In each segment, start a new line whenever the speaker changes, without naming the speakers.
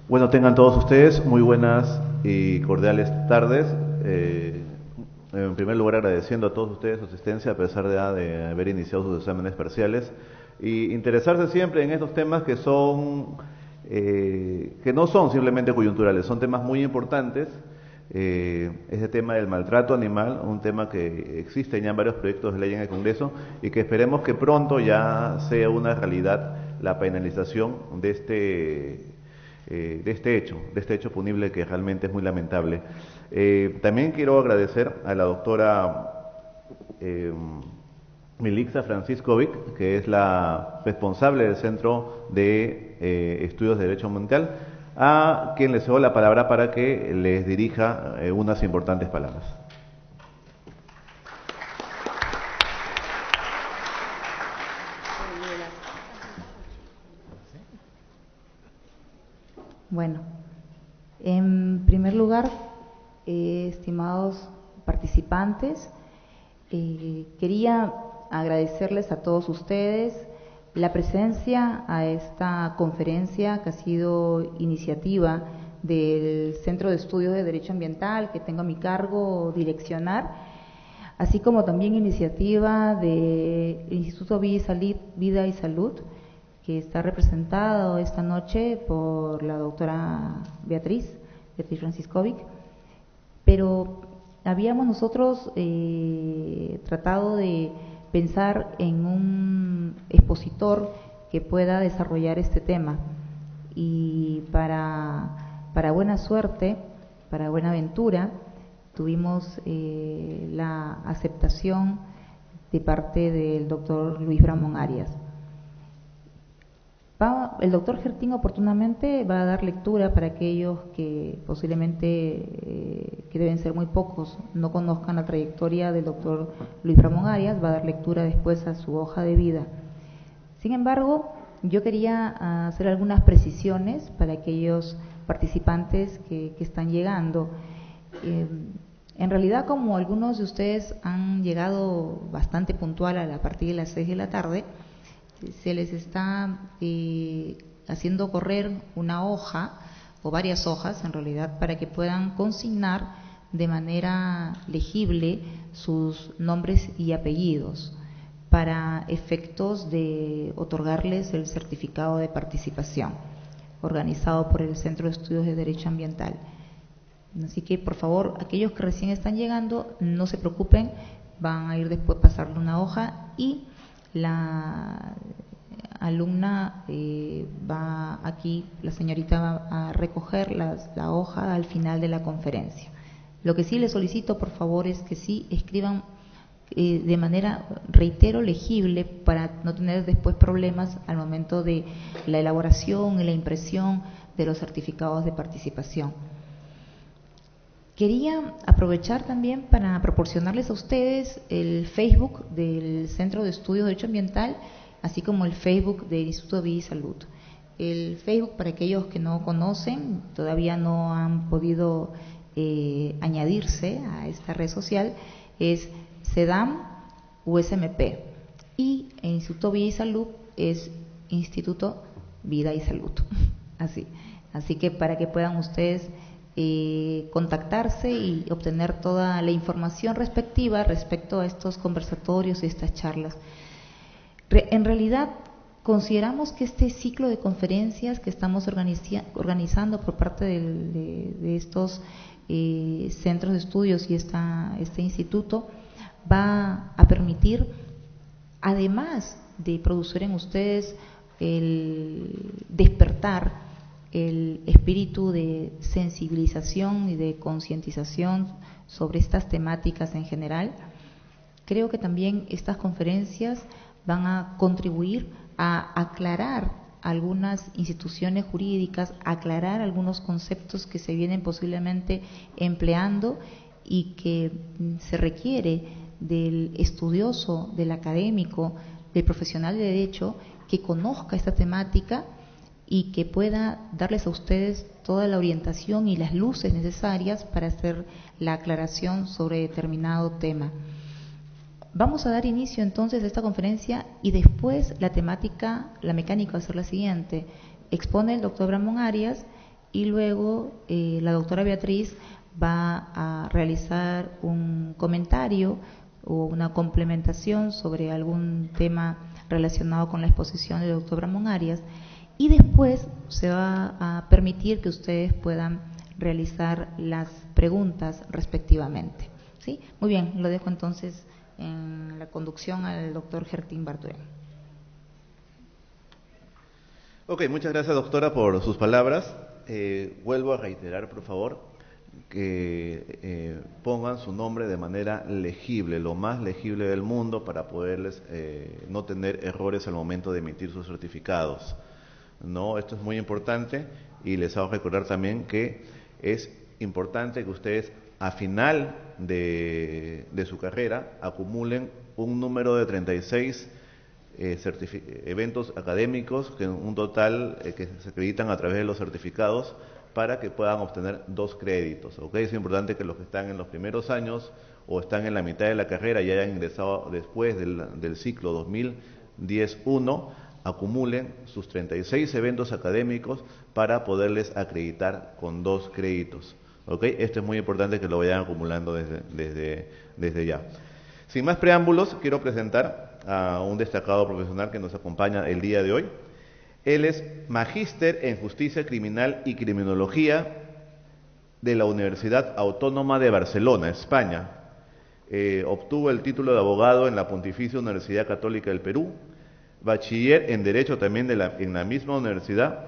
Bueno, tengan todos ustedes muy buenas y cordiales tardes. En primer lugar, agradeciendo a todos ustedes su asistencia a pesar de haber iniciado sus exámenes parciales y interesarse siempre en estos temas que no son simplemente coyunturales, son temas muy importantes. Ese tema del maltrato animal, un tema que existe ya en varios proyectos de ley en el Congreso y que esperemos que pronto ya sea una realidad la penalización de este hecho punible que realmente es muy lamentable. También quiero agradecer a la doctora eh, Milixa Franciscovic, que es la responsable del Centro de Estudios de Derecho Ambiental, a quien le cedo la palabra para que les dirija unas importantes palabras.
Bueno, en primer lugar, estimados participantes, quería agradecerles a todos ustedes la presencia a esta conferencia que ha sido iniciativa del Centro de Estudios de Derecho Ambiental, que tengo a mi cargo direccionar, así como también iniciativa del Instituto Vida y Salud, que está representado esta noche por la doctora Beatriz Franciscovic, pero habíamos nosotros tratado de pensar en un expositor que pueda desarrollar este tema y para buena suerte, para buena ventura, tuvimos la aceptación de parte del doctor Luis Bramón Arias. El doctor Gertín oportunamente va a dar lectura para aquellos que posiblemente, que deben ser muy pocos, no conozcan la trayectoria del doctor Luis Bramón Arias, va a dar lectura después a su hoja de vida. Sin embargo, yo quería hacer algunas precisiones para aquellos participantes que están llegando. En realidad, como algunos de ustedes han llegado bastante puntual a partir de las 6 de la tarde, se les está haciendo correr una hoja o varias hojas en realidad para que puedan consignar de manera legible sus nombres y apellidos para efectos de otorgarles el certificado de participación organizado por el Centro de Estudios de Derecho Ambiental. Así que, por favor, aquellos que recién están llegando, no se preocupen, van a ir después a pasarle una hoja y la alumna va aquí, la señorita va a recoger la hoja al final de la conferencia. Lo que sí les solicito, por favor, es que sí escriban de manera, reitero, legible para no tener después problemas al momento de la elaboración y la impresión de los certificados de participación. Quería aprovechar también para proporcionarles a ustedes el Facebook del Centro de Estudios de Derecho Ambiental, así como el Facebook del Instituto de Vida y Salud. El Facebook, para aquellos que no conocen, todavía no han podido añadirse a esta red social, es CEDAM USMP, y el Instituto Vida y Salud es Instituto Vida y Salud. Así que para que puedan ustedes contactarse y obtener toda la información respectiva respecto a estos conversatorios y estas charlas. En realidad, consideramos que este ciclo de conferencias que estamos organizando por parte de estos centros de estudios y este instituto va a permitir, además de producir en ustedes el despertar el espíritu de sensibilización y de concientización sobre estas temáticas en general, creo que también estas conferencias van a contribuir a aclarar algunas instituciones jurídicas, aclarar algunos conceptos que se vienen posiblemente empleando y que se requiere del estudioso, del académico, del profesional de derecho que conozca esta temática y que pueda darles a ustedes toda la orientación y las luces necesarias para hacer la aclaración sobre determinado tema. Vamos a dar inicio entonces a esta conferencia y después la temática, la mecánica va a ser la siguiente. Expone el doctor Bramón Arias y luego la doctora Beatriz va a realizar un comentario o una complementación sobre algún tema relacionado con la exposición del doctor Bramón Arias, y después se va a permitir que ustedes puedan realizar las preguntas respectivamente. ¿Sí? Muy bien, lo dejo entonces en la conducción al doctor Gertín Bartuén.
Ok, muchas gracias, doctora, por sus palabras. Vuelvo a reiterar, por favor, que pongan su nombre de manera legible, lo más legible del mundo, para poderles no tener errores al momento de emitir sus certificados. No, esto es muy importante, y les hago recordar también que es importante que ustedes a final de su carrera acumulen un número de 36 eventos académicos, que un total que se acreditan a través de los certificados, para que puedan obtener 2 créditos. ¿Okay? Es importante que los que están en los primeros años o están en la mitad de la carrera y hayan ingresado después del ciclo 2010-1 acumulen sus 36 eventos académicos para poderles acreditar con 2 créditos. ¿Okay? Esto es muy importante que lo vayan acumulando desde ya. Sin más preámbulos, quiero presentar a un destacado profesional que nos acompaña el día de hoy. Él es magíster en Justicia Criminal y Criminología de la Universidad Autónoma de Barcelona, España. Obtuvo el título de abogado en la Pontificia Universidad Católica del Perú, bachiller en Derecho también en la misma universidad,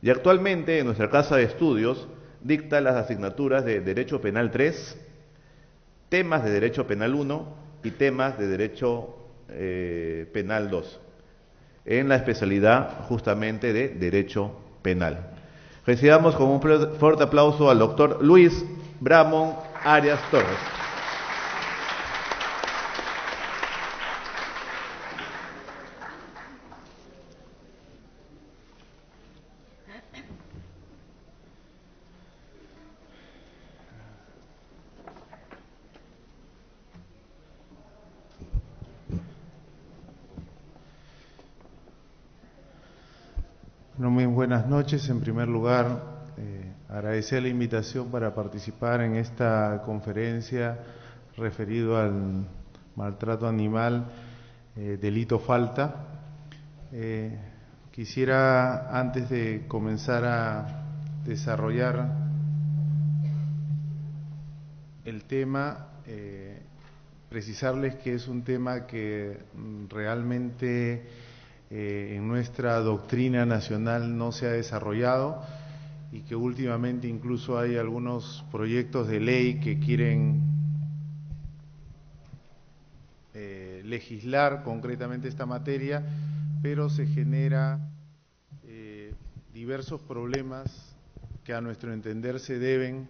y actualmente en nuestra casa de estudios dicta las asignaturas de Derecho Penal 3, temas de Derecho Penal 1 y temas de Derecho Penal 2, en la especialidad justamente de Derecho Penal. Recibamos con un fuerte aplauso al doctor Luis Bramón Arias Torres.
Bueno, muy buenas noches. En primer lugar, agradecer la invitación para participar en esta conferencia referido al maltrato animal, delito falta. Quisiera, antes de comenzar a desarrollar el tema, precisarles que es un tema que realmente en nuestra doctrina nacional no se ha desarrollado, y que últimamente incluso hay algunos proyectos de ley que quieren legislar concretamente esta materia, pero se genera diversos problemas que a nuestro entender se deben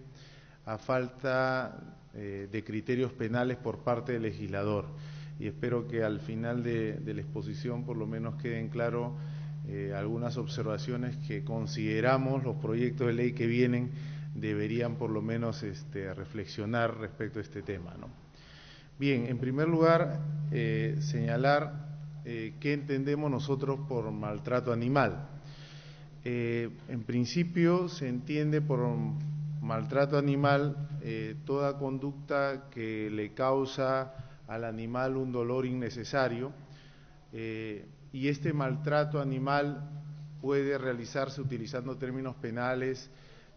a falta de criterios penales por parte del legislador. Y espero que al final de la exposición por lo menos queden claro algunas observaciones que consideramos los proyectos de ley que vienen deberían por lo menos reflexionar respecto a este tema, ¿no? Bien, en primer lugar, señalar qué entendemos nosotros por maltrato animal. En principio se entiende por maltrato animal toda conducta que le causa al animal un dolor innecesario, y este maltrato animal puede realizarse utilizando términos penales,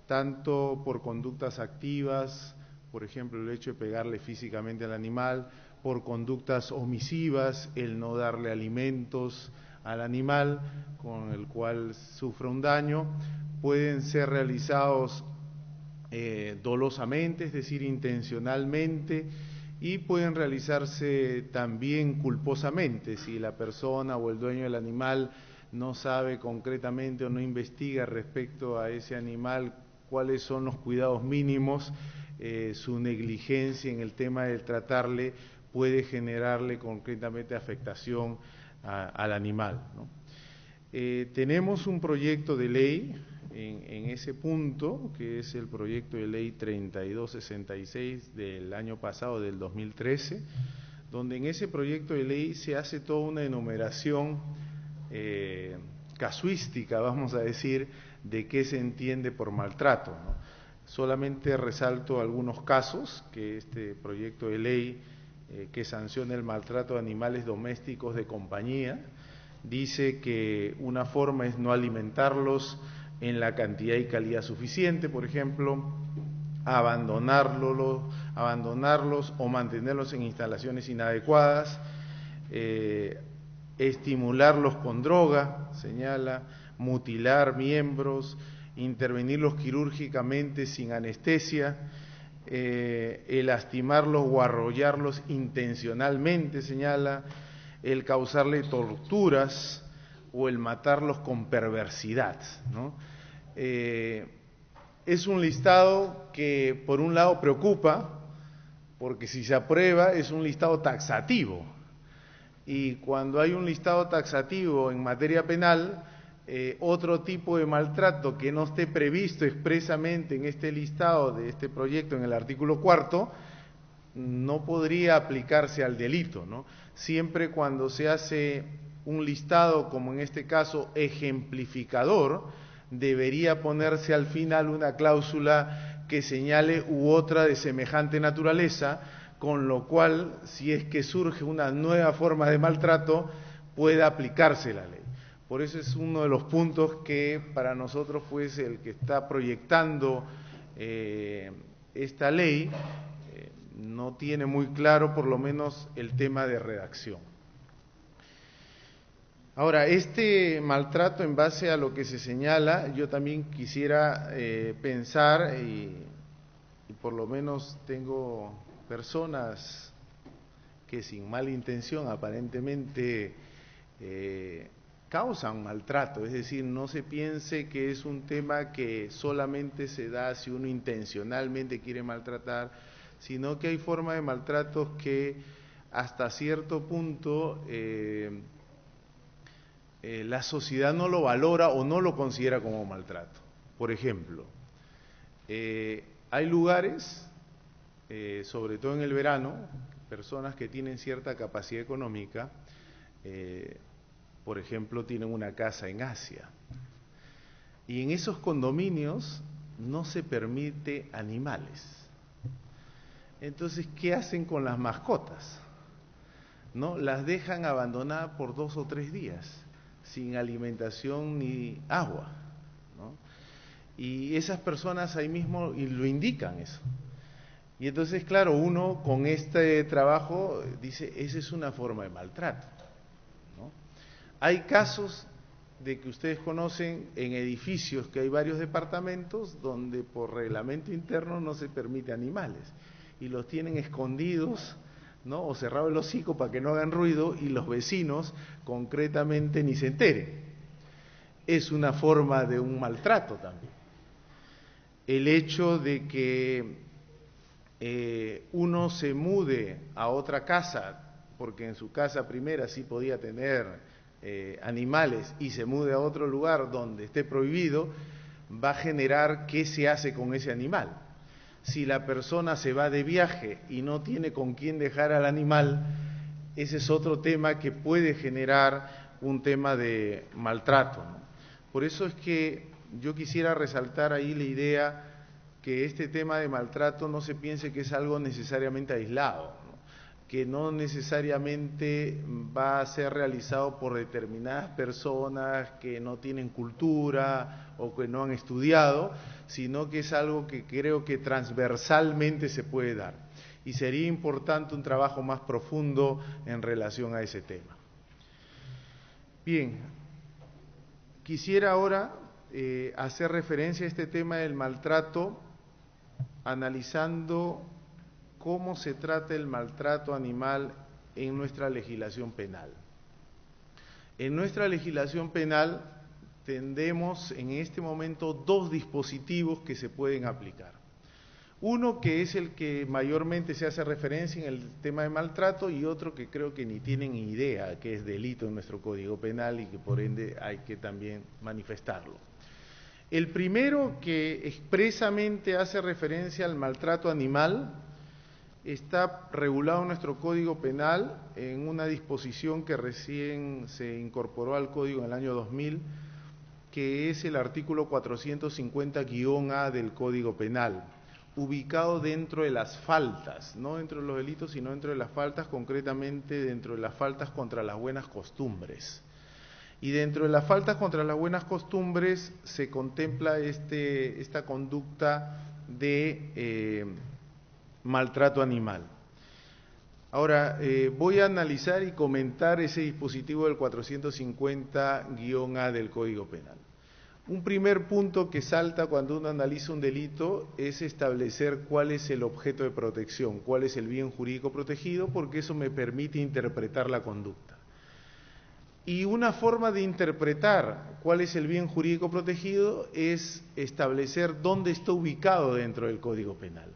tanto por conductas activas, por ejemplo el hecho de pegarle físicamente al animal, por conductas omisivas, el no darle alimentos al animal con el cual sufre un daño, pueden ser realizados dolosamente, es decir, intencionalmente, y pueden realizarse también culposamente, si la persona o el dueño del animal no sabe concretamente o no investiga respecto a ese animal cuáles son los cuidados mínimos, su negligencia en el tema de tratarle puede generarle concretamente afectación al animal, ¿no? Tenemos un proyecto de ley en ese punto, que es el proyecto de ley 3266 del año pasado, del 2013, donde en ese proyecto de ley se hace toda una enumeración casuística, vamos a decir, de qué se entiende por maltrato, ¿no? Solamente resalto algunos casos que este proyecto de ley que sanciona el maltrato de animales domésticos de compañía dice que una forma es no alimentarlos en la cantidad y calidad suficiente, por ejemplo, abandonarlos o mantenerlos en instalaciones inadecuadas, estimularlos con droga, señala, mutilar miembros, intervenirlos quirúrgicamente sin anestesia, el lastimarlos o arrollarlos intencionalmente, señala, el causarle torturas o el matarlos con perversidad, ¿no? Es un listado que por un lado preocupa, porque si se aprueba es un listado taxativo, y cuando hay un listado taxativo en materia penal, otro tipo de maltrato que no esté previsto expresamente en este listado de este proyecto en el artículo 4 no podría aplicarse al delito, ¿no? Siempre cuando se hace un listado, como en este caso ejemplificador, debería ponerse al final una cláusula que señale u otra de semejante naturaleza, con lo cual, si es que surge una nueva forma de maltrato, pueda aplicarse la ley. Por eso es uno de los puntos que para nosotros, pues, el que está proyectando esta ley no tiene muy claro, por lo menos, el tema de redacción. Ahora, este maltrato, en base a lo que se señala, yo también quisiera pensar, y por lo menos tengo personas que sin mala intención aparentemente causan maltrato, es decir, no se piense que es un tema que solamente se da si uno intencionalmente quiere maltratar, sino que hay formas de maltratos que hasta cierto punto la sociedad no lo valora o no lo considera como maltrato. Por ejemplo, hay lugares, sobre todo en el verano, personas que tienen cierta capacidad económica, por ejemplo, tienen una casa en Asia, y en esos condominios no se permite animales. Entonces, ¿qué hacen con las mascotas? ¿No? Las dejan abandonadas por 2 o 3 días, sin alimentación ni agua, ¿no? Y esas personas ahí mismo lo indican eso. Y entonces, claro, uno con este trabajo dice, esa es una forma de maltrato, ¿no? Hay casos de que ustedes conocen en edificios que hay varios departamentos donde por reglamento interno no se permite animales y los tienen escondidos, ¿no? O cerrado el hocico para que no hagan ruido y los vecinos concretamente ni se enteren. Es una forma de un maltrato también. El hecho de que uno se mude a otra casa, porque en su casa primera sí podía tener animales, y se mude a otro lugar donde esté prohibido, va a generar qué se hace con ese animal. Si la persona se va de viaje y no tiene con quién dejar al animal, ese es otro tema que puede generar un tema de maltrato, ¿no? Por eso es que yo quisiera resaltar ahí la idea que este tema de maltrato no se piense que es algo necesariamente aislado, ¿no? Que no necesariamente va a ser realizado por determinadas personas que no tienen cultura o que no han estudiado, sino que es algo que creo que transversalmente se puede dar. Y sería importante un trabajo más profundo en relación a ese tema. Bien, quisiera ahora hacer referencia a este tema del maltrato, analizando cómo se trata el maltrato animal en nuestra legislación penal. En nuestra legislación penal tenemos en este momento 2 dispositivos que se pueden aplicar. Uno que es el que mayormente se hace referencia en el tema de maltrato, y otro que creo que ni tienen idea que es delito en nuestro Código Penal y que por ende hay que también manifestarlo. El primero, que expresamente hace referencia al maltrato animal, está regulado en nuestro Código Penal en una disposición que recién se incorporó al Código en el año 2000, que es el artículo 450-A del Código Penal, ubicado dentro de las faltas, no dentro de los delitos, sino dentro de las faltas, concretamente dentro de las faltas contra las buenas costumbres. Y dentro de las faltas contra las buenas costumbres se contempla esta conducta de maltrato animal. Ahora, voy a analizar y comentar ese dispositivo del 450-A del Código Penal. Un primer punto que salta cuando uno analiza un delito es establecer cuál es el objeto de protección, cuál es el bien jurídico protegido, porque eso me permite interpretar la conducta. Y una forma de interpretar cuál es el bien jurídico protegido es establecer dónde está ubicado dentro del Código Penal,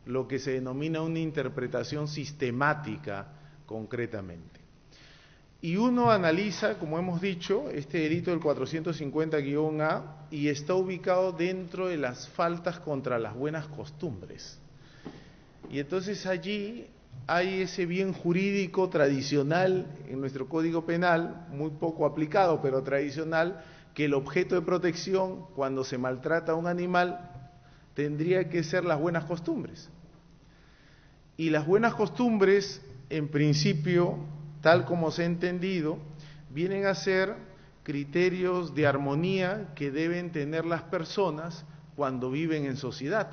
lo que se denomina una interpretación sistemática concretamente. Y uno analiza, como hemos dicho, este delito del 450-A y está ubicado dentro de las faltas contra las buenas costumbres. Y entonces allí hay ese bien jurídico tradicional en nuestro Código Penal, muy poco aplicado, pero tradicional, que el objeto de protección cuando se maltrata a un animal tendría que ser las buenas costumbres. Y las buenas costumbres, en principio, tal como se ha entendido, vienen a ser criterios de armonía que deben tener las personas cuando viven en sociedad.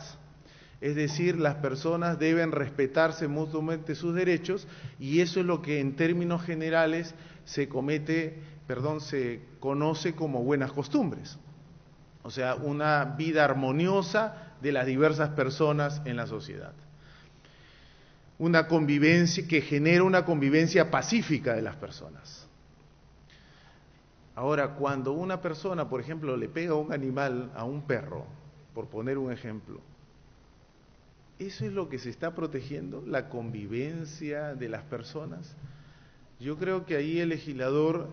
Es decir, las personas deben respetarse mutuamente sus derechos y eso es lo que en términos generales se conoce como buenas costumbres. O sea, una vida armoniosa de las diversas personas en la sociedad. Una convivencia que genera una convivencia pacífica de las personas. Ahora, cuando una persona, por ejemplo, le pega a un animal, a un perro, por poner un ejemplo, ¿eso es lo que se está protegiendo? ¿La convivencia de las personas? Yo creo que ahí el legislador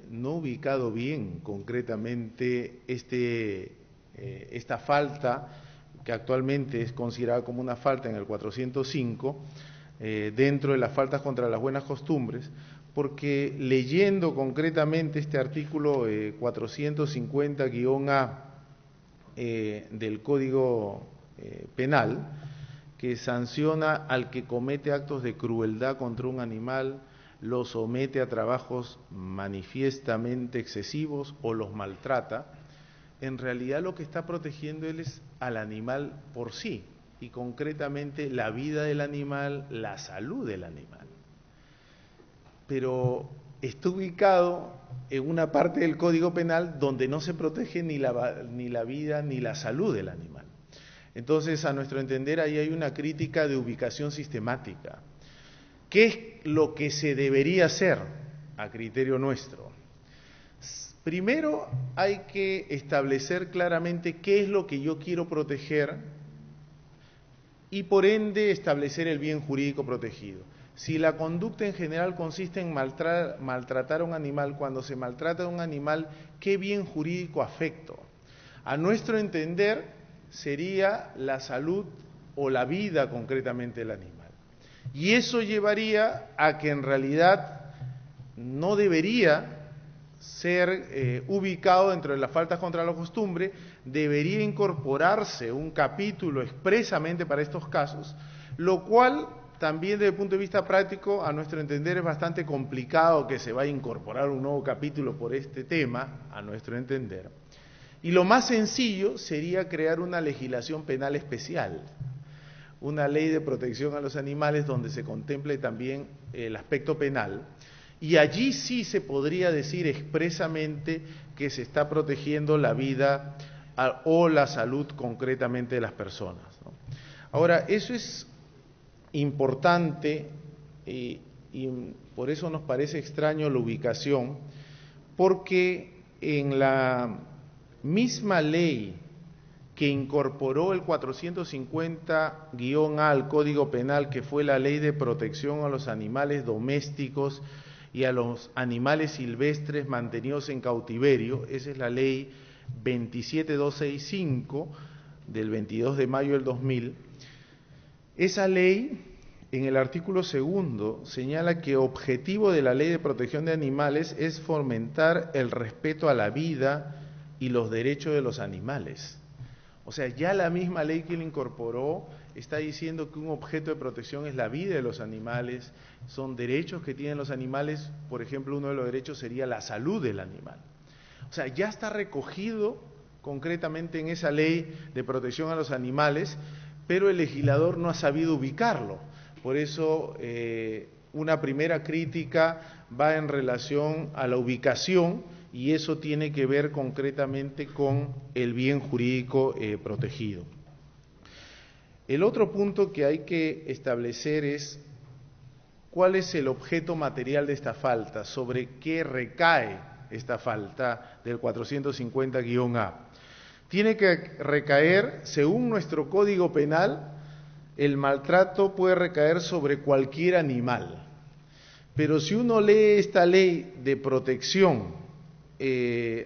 no ha ubicado bien concretamente esta falta, que actualmente es considerada como una falta en el 405, dentro de las faltas contra las buenas costumbres, porque leyendo concretamente este artículo 450-A del Código Penal, que sanciona al que comete actos de crueldad contra un animal, lo somete a trabajos manifiestamente excesivos o los maltrata, en realidad lo que está protegiendo él es al animal por sí, y concretamente la vida del animal, la salud del animal. Pero está ubicado en una parte del Código Penal donde no se protege ni la vida ni la salud del animal. Entonces, a nuestro entender, ahí hay una crítica de ubicación sistemática. ¿Qué es lo que se debería hacer a criterio nuestro? Primero hay que establecer claramente qué es lo que yo quiero proteger y por ende establecer el bien jurídico protegido. Si la conducta en general consiste en maltratar a un animal, cuando se maltrata a un animal, ¿qué bien jurídico afecto? A nuestro entender sería la salud o la vida concretamente del animal. Y eso llevaría a que en realidad no debería ser ubicado dentro de las faltas contra la costumbre, debería incorporarse un capítulo expresamente para estos casos, lo cual también desde el punto de vista práctico, a nuestro entender, es bastante complicado que se vaya a incorporar un nuevo capítulo por este tema, a nuestro entender. Y lo más sencillo sería crear una legislación penal especial, una ley de protección a los animales donde se contemple también el aspecto penal, y allí sí se podría decir expresamente que se está protegiendo la vida o la salud concretamente de las personas, ¿no? Ahora, eso es importante y por eso nos parece extraño la ubicación, porque en la misma ley que incorporó el 450-A al Código Penal, que fue la Ley de Protección a los Animales Domésticos y a los animales silvestres mantenidos en cautiverio, esa es la ley 27265 del 22 de mayo del 2000, esa ley en el artículo 2 señala que objetivo de la ley de protección de animales es fomentar el respeto a la vida, y los derechos de los animales. O sea, ya la misma ley que lo incorporó está diciendo que un objeto de protección es la vida de los animales, son derechos que tienen los animales, por ejemplo, uno de los derechos sería la salud del animal. O sea, ya está recogido concretamente en esa ley de protección a los animales, pero el legislador no ha sabido ubicarlo. Por eso, una primera crítica va en relación a la ubicación, y eso tiene que ver concretamente con el bien jurídico protegido. El otro punto que hay que establecer es cuál es el objeto material de esta falta, sobre qué recae esta falta del 450-A. Tiene que recaer, según nuestro Código Penal, el maltrato puede recaer sobre cualquier animal. Pero si uno lee esta ley de protección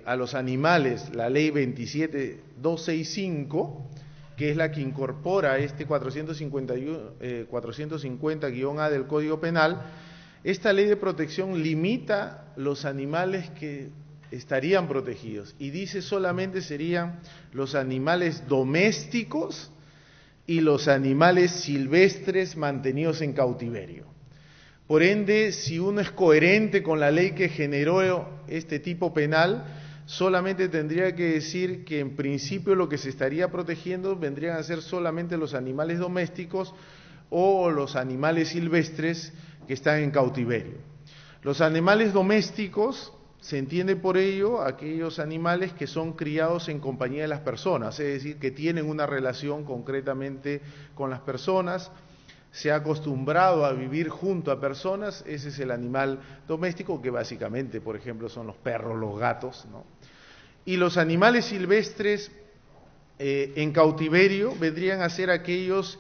a los animales, la ley 27265, que es la que incorpora este 450-A del Código Penal, esta ley de protección limita los animales que estarían protegidos y dice solamente serían los animales domésticos y los animales silvestres mantenidos en cautiverio. Por ende, si uno es coherente con la ley que generó este tipo penal, solamente tendría que decir que en principio lo que se estaría protegiendo vendrían a ser solamente los animales domésticos o los animales silvestres que están en cautiverio. Los animales domésticos, se entiende por ello aquellos animales que son criados en compañía de las personas, es decir, que tienen una relación concretamente con las personas, se ha acostumbrado a vivir junto a personas, ese es el animal doméstico, que básicamente, por ejemplo, son los perros, los gatos, ¿no? Y los animales silvestres en cautiverio vendrían a ser aquellos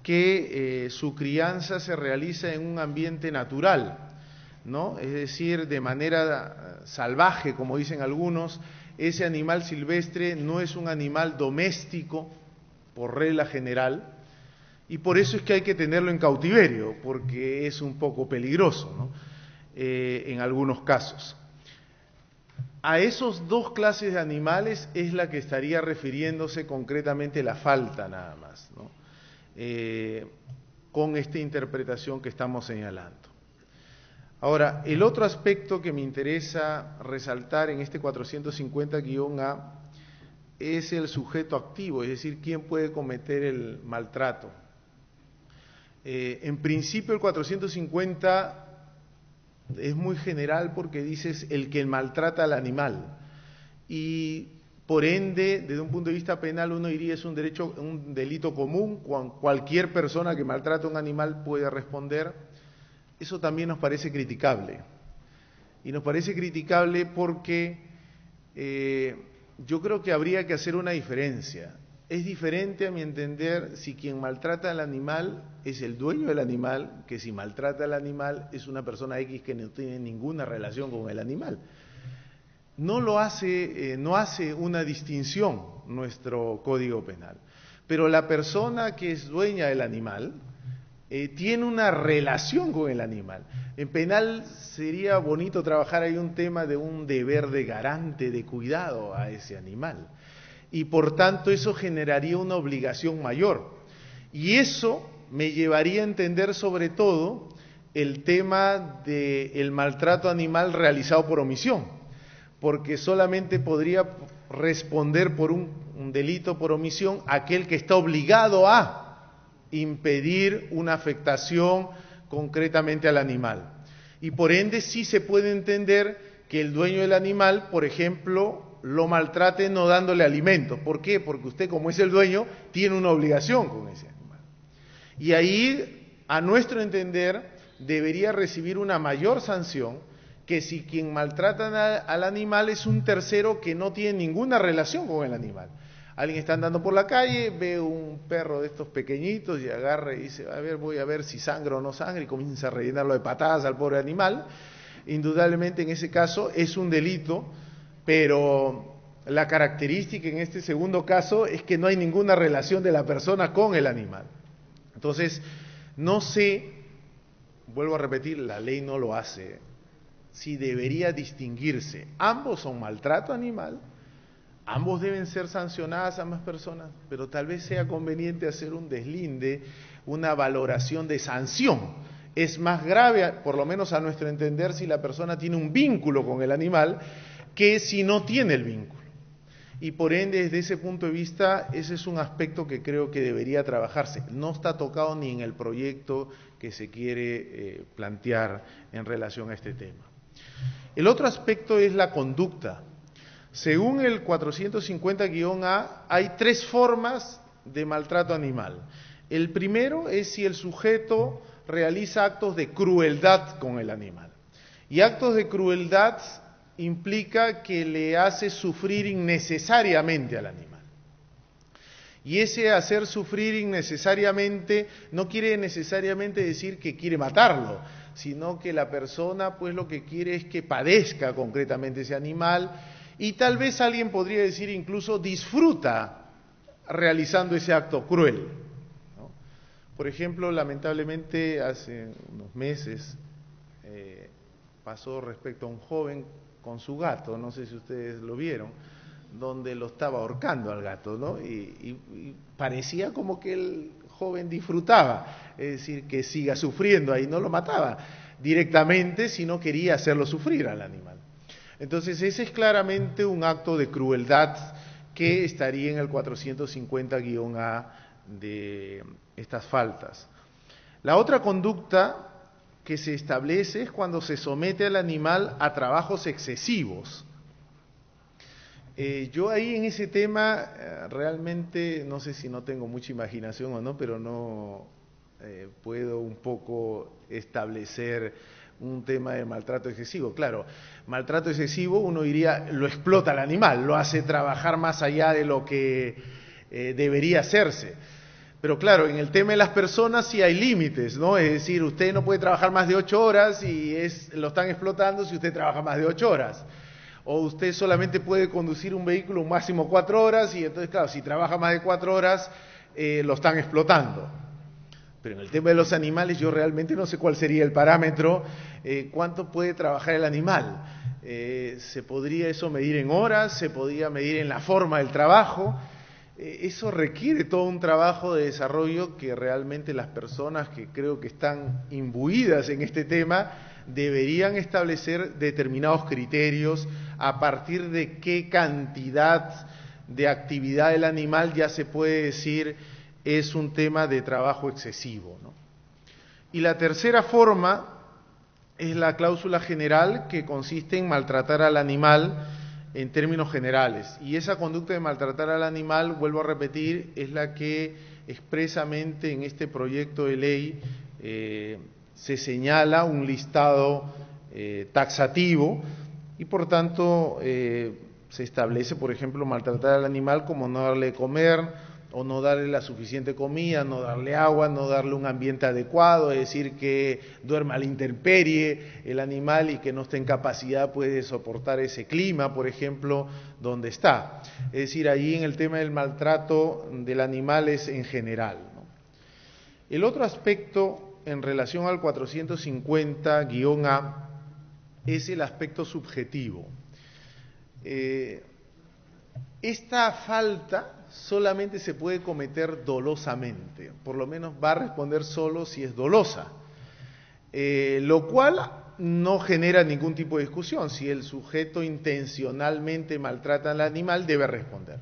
que su crianza se realiza en un ambiente natural, ¿no? Es decir, de manera salvaje, como dicen algunos. Ese animal silvestre no es un animal doméstico, por regla general, y por eso es que hay que tenerlo en cautiverio, porque es un poco peligroso, ¿no? En algunos casos. A esos dos clases de animales es la que estaría refiriéndose concretamente la falta nada más, ¿no? Con esta interpretación que estamos señalando. Ahora, el otro aspecto que me interesa resaltar en este 450-A es el sujeto activo, es decir, quién puede cometer el maltrato. En principio el 450 es muy general porque dices el que maltrata al animal, y por ende, desde un punto de vista penal, uno diría es un delito común, cualquier persona que maltrata a un animal puede responder. Eso también nos parece criticable, y nos parece criticable porque yo creo que habría que hacer una diferencia. Es diferente, a mi entender, si quien maltrata al animal es el dueño del animal, que si maltrata al animal es una persona X que no tiene ninguna relación con el animal. No hace una distinción nuestro Código Penal. Pero la persona que es dueña del animal tiene una relación con el animal. En penal sería bonito trabajar ahí un tema de un deber de garante, de cuidado a ese animal. Y por tanto eso generaría una obligación mayor. Y eso me llevaría a entender sobre todo el tema del maltrato animal realizado por omisión, porque solamente podría responder por un delito por omisión aquel que está obligado a impedir una afectación concretamente al animal. Y por ende sí se puede entender que el dueño del animal, por ejemplo, lo maltrate no dándole alimentos. ¿Por qué? Porque usted, como es el dueño, tiene una obligación con ese animal. Y ahí, a nuestro entender, debería recibir una mayor sanción que si quien maltrata al animal es un tercero que no tiene ninguna relación con el animal. Alguien está andando por la calle, ve un perro de estos pequeñitos y agarra y dice, a ver, voy a ver si sangra o no sangra, y comienza a rellenarlo de patadas al pobre animal. Indudablemente en ese caso es un delito, pero la característica en este segundo caso es que no hay ninguna relación de la persona con el animal. Entonces, no sé, vuelvo a repetir, la ley no lo hace, si debería distinguirse. Ambos son maltrato animal, ambos deben ser sancionadas, ambas personas, pero tal vez sea conveniente hacer un deslinde, una valoración de sanción. Es más grave, por lo menos a nuestro entender, si la persona tiene un vínculo con el animal, que si no tiene el vínculo. Y por ende, desde ese punto de vista, ese es un aspecto que creo que debería trabajarse. No está tocado ni en el proyecto que se quiere plantear en relación a este tema. El otro aspecto es la conducta. Según el 450-A, hay 3 formas de maltrato animal. El primero es si el sujeto realiza actos de crueldad con el animal. Y actos de crueldad implica que le hace sufrir innecesariamente al animal. Y ese hacer sufrir innecesariamente no quiere necesariamente decir que quiere matarlo, sino que la persona pues lo que quiere es que padezca concretamente ese animal, y tal vez alguien podría decir incluso disfruta realizando ese acto cruel, ¿no? Por ejemplo, lamentablemente hace unos meses pasó respecto a un joven con su gato, no sé si ustedes lo vieron, donde lo estaba ahorcando al gato, ¿no? Y parecía como que el joven disfrutaba, es decir, que siga sufriendo ahí, no lo mataba directamente, sino quería hacerlo sufrir al animal. Entonces ese es claramente un acto de crueldad que estaría en el 450-A de estas faltas. La otra conducta que se establece es cuando se somete al animal a trabajos excesivos. Yo ahí en ese tema realmente, no sé si no tengo mucha imaginación o no, pero no puedo un poco establecer un tema de maltrato excesivo. Claro, maltrato excesivo uno diría, lo explota al animal, lo hace trabajar más allá de lo que debería hacerse. Pero claro, en el tema de las personas sí hay límites, ¿no? Es decir, usted no puede trabajar más de 8 horas y lo están explotando si usted trabaja más de 8 horas. O usted solamente puede conducir un vehículo un máximo 4 horas y entonces, claro, si trabaja más de 4 horas, lo están explotando. Pero en el tema de los animales yo realmente no sé cuál sería el parámetro, cuánto puede trabajar el animal. ¿Se podría eso medir en horas? ¿Se podría medir en la forma del trabajo? Eso requiere todo un trabajo de desarrollo que realmente las personas que creo que están imbuidas en este tema deberían establecer determinados criterios a partir de qué cantidad de actividad del animal ya se puede decir es un tema de trabajo excesivo, ¿no? Y la tercera forma es la cláusula general, que consiste en maltratar al animal en términos generales. Y esa conducta de maltratar al animal, vuelvo a repetir, es la que expresamente en este proyecto de ley se señala un listado taxativo y por tanto se establece, por ejemplo, maltratar al animal como no darle de comer o no darle la suficiente comida, no darle agua, no darle un ambiente adecuado, es decir, que duerma a la intemperie el animal y que no esté en capacidad pues, de soportar ese clima, por ejemplo, donde está. Es decir, ahí en el tema del maltrato del animal es en general, ¿no? El otro aspecto en relación al 450-A es el aspecto subjetivo. Esta falta solamente se puede cometer dolosamente, por lo menos va a responder solo si es dolosa, lo cual no genera ningún tipo de discusión. Si el sujeto intencionalmente maltrata al animal, debe responder.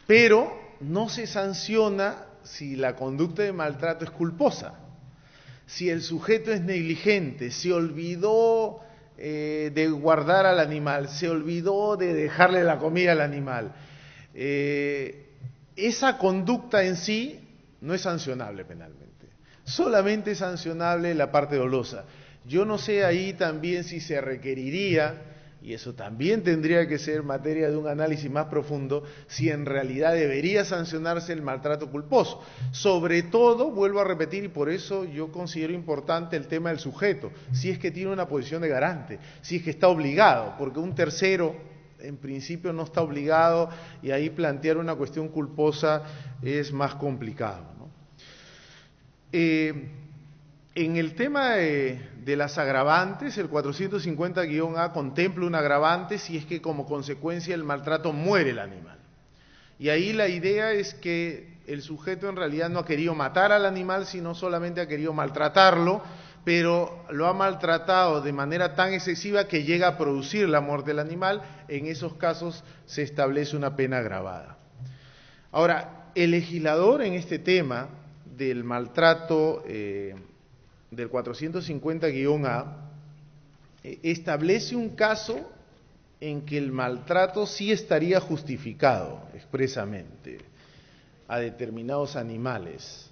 Pero no se sanciona si la conducta de maltrato es culposa. Si el sujeto es negligente, se olvidó de guardar al animal, se olvidó de dejarle la comida al animal, esa conducta en sí no es sancionable penalmente, solamente es sancionable la parte dolosa. Yo no sé ahí también si se requeriría, y eso también tendría que ser materia de un análisis más profundo, si en realidad debería sancionarse el maltrato culposo. Sobre todo, vuelvo a repetir, y por eso yo considero importante el tema del sujeto, si es que tiene una posición de garante, si es que está obligado, porque un tercero en principio no está obligado y ahí plantear una cuestión culposa es más complicado, ¿no? En el tema de las agravantes, el 450-A contempla un agravante si es que como consecuencia del maltrato muere el animal. Y ahí la idea es que el sujeto en realidad no ha querido matar al animal, sino solamente ha querido maltratarlo, pero lo ha maltratado de manera tan excesiva que llega a producir la muerte del animal. En esos casos se establece una pena agravada. Ahora, el legislador en este tema del maltrato del 450-A establece un caso en que el maltrato sí estaría justificado expresamente a determinados animales,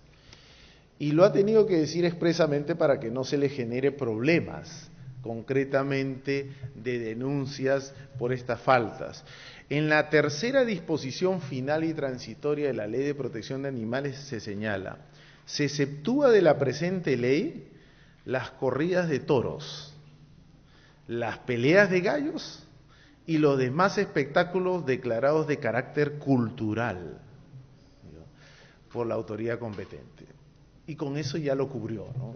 y lo ha tenido que decir expresamente para que no se le genere problemas concretamente de denuncias por estas faltas. En la tercera disposición final y transitoria de la Ley de Protección de Animales se señala: se exceptúa de la presente ley las corridas de toros, las peleas de gallos y los demás espectáculos declarados de carácter cultural por la autoridad competente. Y con eso ya lo cubrió, ¿no?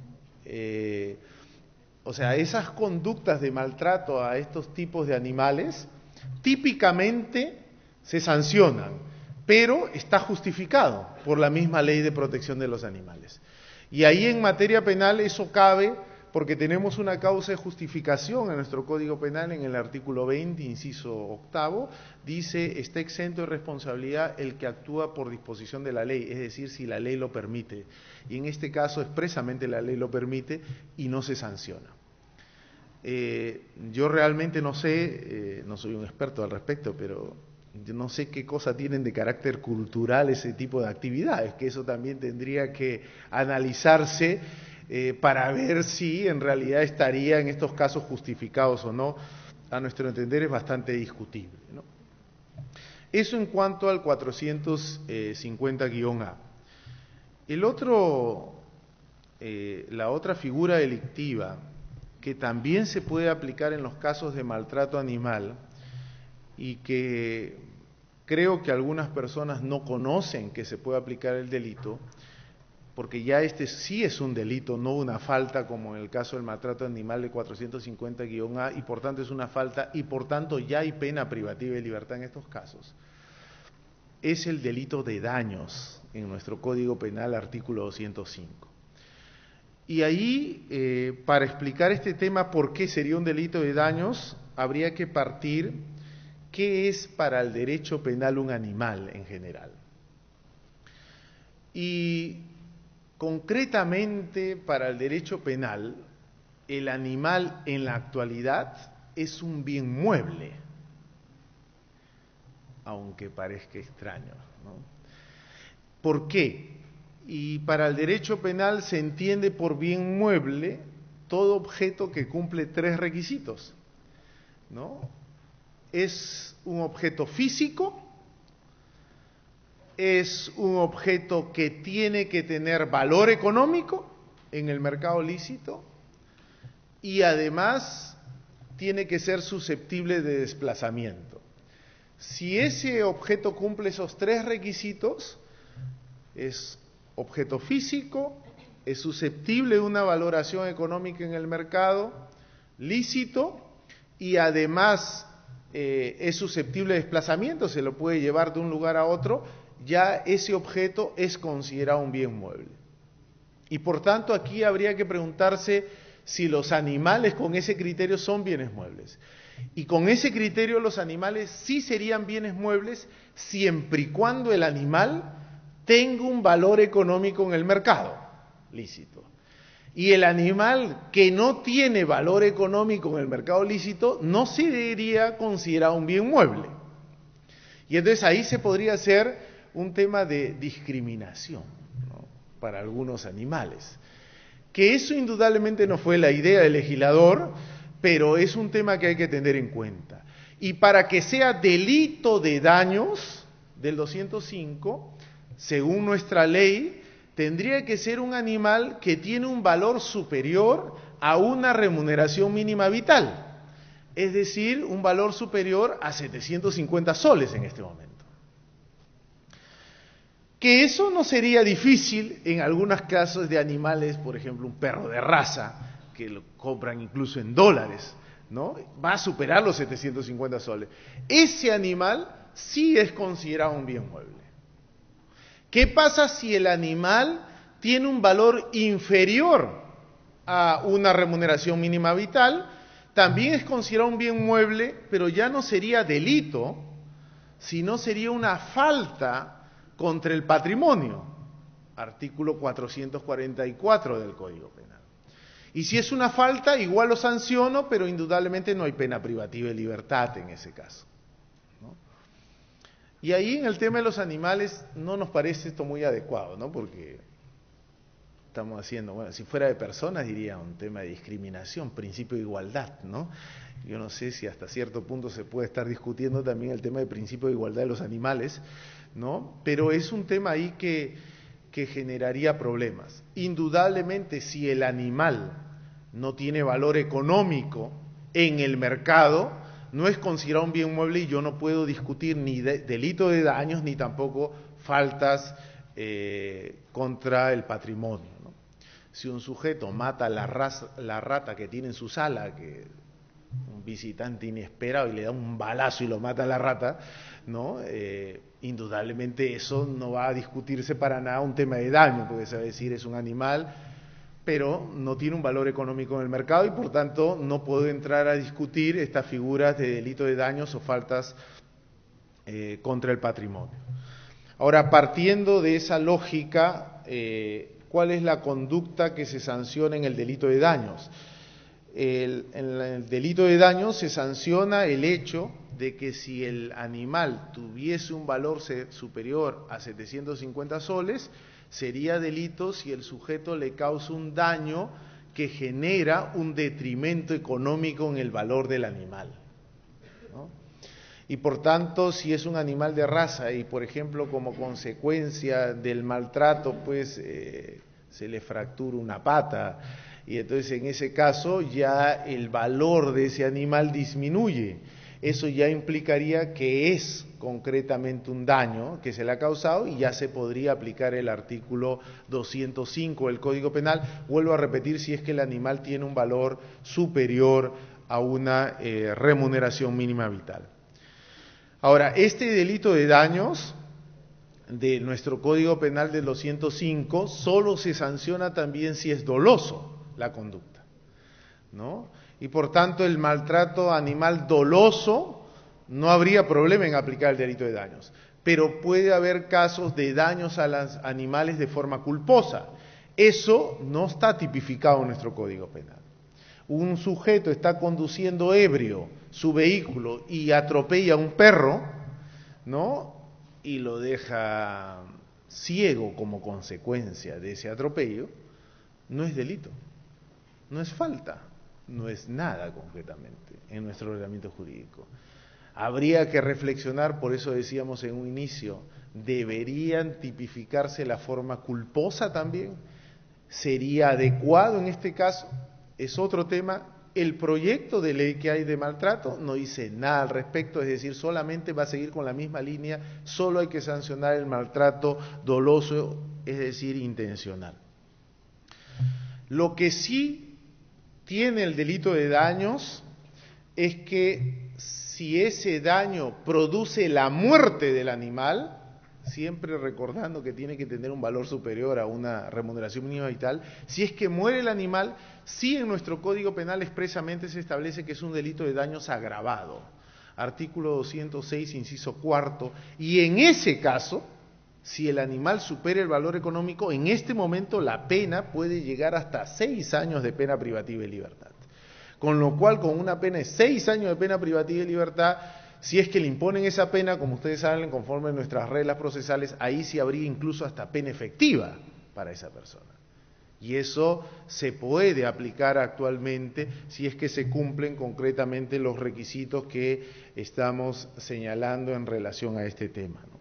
O sea, esas conductas de maltrato a estos tipos de animales típicamente se sancionan, pero está justificado por la misma Ley de Protección de los Animales. Y ahí en materia penal eso cabe porque tenemos una causa de justificación en nuestro Código Penal, en el artículo 20, inciso octavo, dice: está exento de responsabilidad el que actúa por disposición de la ley, es decir, si la ley lo permite. Y en este caso expresamente la ley lo permite y no se sanciona. Yo realmente no sé, no soy un experto al respecto, pero yo no sé qué cosa tienen de carácter cultural ese tipo de actividades, que eso también tendría que analizarse para ver si en realidad estaría en estos casos justificados o no. A nuestro entender es bastante discutible, ¿no? Eso en cuanto al 450-A. La otra figura delictiva que también se puede aplicar en los casos de maltrato animal y que creo que algunas personas no conocen que se puede aplicar el delito, porque ya este sí es un delito, no una falta como en el caso del maltrato animal de 450-A, y por tanto es una falta y por tanto ya hay pena privativa de libertad en estos casos. Es el delito de daños en nuestro Código Penal, artículo 205. Y ahí, para explicar este tema, por qué sería un delito de daños, habría que partir qué es para el derecho penal un animal en general. Y concretamente para el derecho penal, el animal en la actualidad es un bien mueble, aunque parezca extraño, ¿no? ¿Por qué? Y para el derecho penal se entiende por bien mueble todo objeto que cumple tres requisitos, ¿no? Es un objeto físico, es un objeto que tiene que tener valor económico en el mercado lícito y además tiene que ser susceptible de desplazamiento. Si ese objeto cumple esos tres requisitos, es objeto físico, es susceptible de una valoración económica en el mercado lícito y además es susceptible de desplazamiento, se lo puede llevar de un lugar a otro, ya ese objeto es considerado un bien mueble. Y por tanto aquí habría que preguntarse si los animales con ese criterio son bienes muebles. Y con ese criterio los animales sí serían bienes muebles siempre y cuando el animal tenga un valor económico en el mercado lícito. Y el animal que no tiene valor económico en el mercado lícito no se debería considerar un bien mueble. Y entonces ahí se podría hacer un tema de discriminación, ¿no?, para algunos animales. Que eso indudablemente no fue la idea del legislador, pero es un tema que hay que tener en cuenta. Y para que sea delito de daños del 205, según nuestra ley, tendría que ser un animal que tiene un valor superior a una remuneración mínima vital, es decir, un valor superior a 750 soles en este momento. Que eso no sería difícil en algunos casos de animales, por ejemplo, un perro de raza, que lo compran incluso en dólares, ¿no? Va a superar los 750 soles. Ese animal sí es considerado un bien mueble. ¿Qué pasa si el animal tiene un valor inferior a una remuneración mínima vital? También es considerado un bien mueble, pero ya no sería delito, sino sería una falta contra el patrimonio, artículo 444 del Código Penal. Y si es una falta, igual lo sanciono, pero indudablemente no hay pena privativa de libertad en ese caso, ¿no? Y ahí en el tema de los animales no nos parece esto muy adecuado, ¿no? Porque estamos haciendo, bueno, si fuera de personas diría un tema de discriminación, principio de igualdad, ¿no? Yo no sé si hasta cierto punto se puede estar discutiendo también el tema del principio de igualdad de los animales, ¿no? Pero es un tema ahí que generaría problemas. Indudablemente, si el animal no tiene valor económico en el mercado, no es considerado un bien mueble y yo no puedo discutir ni delito de daños ni tampoco faltas contra el patrimonio, ¿no? Si un sujeto mata la rata que tiene en su sala, que un visitante inesperado y le da un balazo y lo mata a la rata, ¿no? Indudablemente eso no va a discutirse para nada un tema de daño, porque se va a decir es un animal, pero no tiene un valor económico en el mercado y por tanto no puedo entrar a discutir estas figuras de delito de daños o faltas contra el patrimonio. Ahora, partiendo de esa lógica, ¿cuál es la conducta que se sanciona en el delito de daños? En el delito de daños se sanciona el hecho de que si el animal tuviese un valor superior a 750 soles, sería delito si el sujeto le causa un daño que genera un detrimento económico en el valor del animal, ¿no? Y por tanto, si es un animal de raza y, por ejemplo, como consecuencia del maltrato, pues se le fractura una pata, y entonces en ese caso ya el valor de ese animal disminuye. Eso ya implicaría que es concretamente un daño que se le ha causado y ya se podría aplicar el artículo 205 del Código Penal. Vuelvo a repetir, si es que el animal tiene un valor superior a una remuneración mínima vital. Ahora, este delito de daños de nuestro Código Penal del 205 solo se sanciona también si es doloso la conducta, ¿no? Y por tanto el maltrato animal doloso no habría problema en aplicar el delito de daños, pero puede haber casos de daños a los animales de forma culposa. Eso no está tipificado en nuestro Código Penal. Un sujeto está conduciendo ebrio su vehículo y atropella a un perro, ¿no? Y lo deja ciego como consecuencia de ese atropello, no es delito, no es falta, no es nada concretamente en nuestro ordenamiento jurídico. Habría que reflexionar, por eso decíamos en un inicio, ¿deberían tipificarse la forma culposa también? ¿Sería adecuado en este caso? Es otro tema. El proyecto de ley que hay de maltrato no dice nada al respecto, es decir, solamente va a seguir con la misma línea, solo hay que sancionar el maltrato doloso, es decir, intencional. Lo que sí tiene el delito de daños es que si ese daño produce la muerte del animal, siempre recordando que tiene que tener un valor superior a una remuneración mínima vital, si es que muere el animal, sí en nuestro Código Penal expresamente se establece que es un delito de daños agravado, artículo 206, inciso cuarto, y en ese caso, si el animal supera el valor económico, en este momento la pena puede llegar hasta 6 años de pena privativa de libertad. Con lo cual, con una pena de 6 años de pena privativa de libertad, si es que le imponen esa pena, como ustedes saben, conforme a nuestras reglas procesales, ahí sí habría incluso hasta pena efectiva para esa persona. Y eso se puede aplicar actualmente si es que se cumplen concretamente los requisitos que estamos señalando en relación a este tema, ¿no?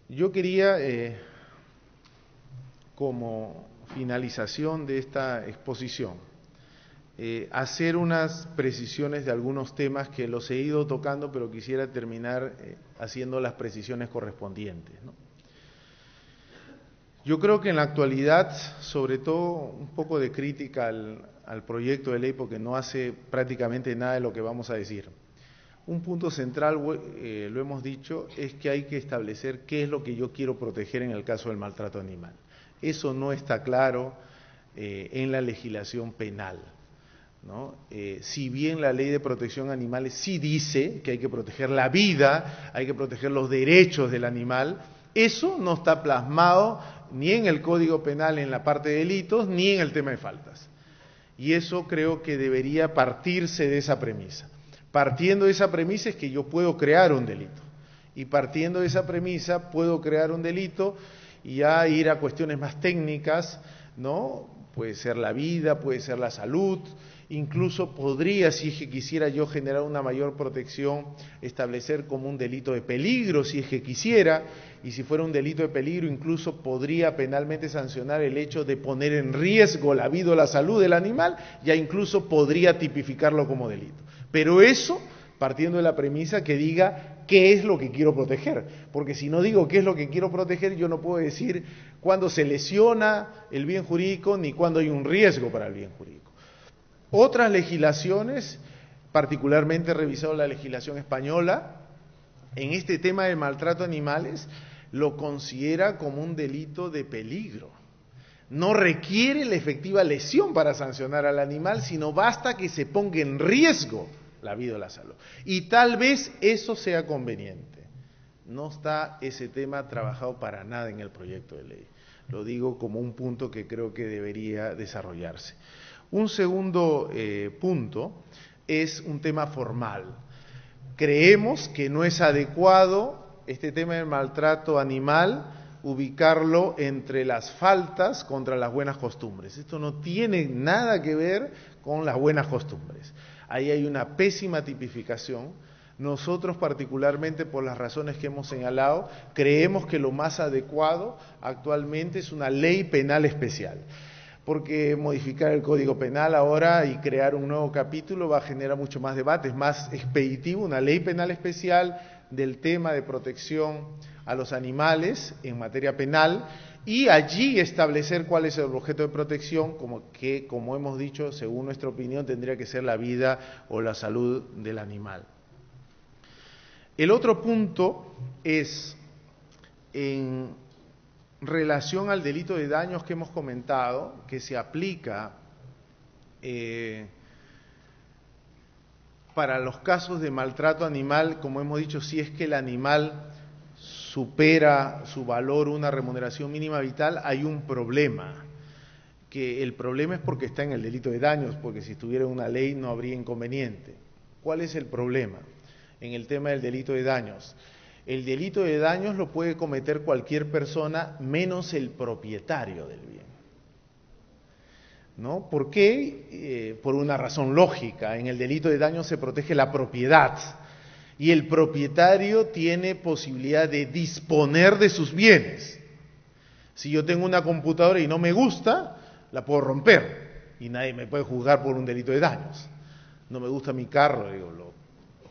Yo quería, como finalización de esta exposición, hacer unas precisiones de algunos temas que los he ido tocando, pero quisiera terminar haciendo las precisiones correspondientes, ¿no? Yo creo que en la actualidad, sobre todo un poco de crítica al proyecto de ley, porque no hace prácticamente nada de lo que vamos a decir. Un punto central, lo hemos dicho, es que hay que establecer qué es lo que yo quiero proteger en el caso del maltrato animal. Eso no está claro en la legislación penal, ¿no? Si bien la Ley de Protección de Animales sí dice que hay que proteger la vida, hay que proteger los derechos del animal, eso no está plasmado ni en el Código Penal en la parte de delitos, ni en el tema de faltas. Y eso creo que debería partirse de esa premisa. Partiendo de esa premisa es que yo puedo crear un delito. Y partiendo de esa premisa puedo crear un delito y ya ir a cuestiones más técnicas, ¿no? Puede ser la vida, puede ser la salud, incluso podría, si es que quisiera yo generar una mayor protección, establecer como un delito de peligro, si es que quisiera, y si fuera un delito de peligro, incluso podría penalmente sancionar el hecho de poner en riesgo la vida o la salud del animal, ya incluso podría tipificarlo como delito. Pero eso partiendo de la premisa que diga qué es lo que quiero proteger, porque si no digo qué es lo que quiero proteger, yo no puedo decir cuándo se lesiona el bien jurídico ni cuándo hay un riesgo para el bien jurídico. Otras legislaciones, particularmente he revisado la legislación española, en este tema del maltrato a animales, lo considera como un delito de peligro. No requiere la efectiva lesión para sancionar al animal, sino basta que se ponga en riesgo la vida o la salud. Y tal vez eso sea conveniente. No está ese tema trabajado para nada en el proyecto de ley. Lo digo como un punto que creo que debería desarrollarse. Un segundo punto es un tema formal. Creemos que no es adecuado este tema del maltrato animal ubicarlo entre las faltas contra las buenas costumbres. Esto no tiene nada que ver con las buenas costumbres. Ahí hay una pésima tipificación. Nosotros, particularmente por las razones que hemos señalado, creemos que lo más adecuado actualmente es una ley penal especial. Porque modificar el Código Penal ahora y crear un nuevo capítulo va a generar mucho más debate, es más expeditivo, una ley penal especial del tema de protección a los animales en materia penal y allí establecer cuál es el objeto de protección, como hemos dicho, según nuestra opinión, tendría que ser la vida o la salud del animal. El otro punto es en relación al delito de daños que hemos comentado, que se aplica para los casos de maltrato animal, como hemos dicho, si es que el animal supera su valor una remuneración mínima vital, hay un problema. Que el problema es porque está en el delito de daños, porque si estuviera en una ley no habría inconveniente. ¿Cuál es el problema en el tema del delito de daños? El delito de daños lo puede cometer cualquier persona menos el propietario del bien. ¿No? ¿Por qué? Por una razón lógica. En el delito de daños se protege la propiedad y el propietario tiene posibilidad de disponer de sus bienes. Si yo tengo una computadora y no me gusta, la puedo romper y nadie me puede juzgar por un delito de daños. No me gusta mi carro, digo, lo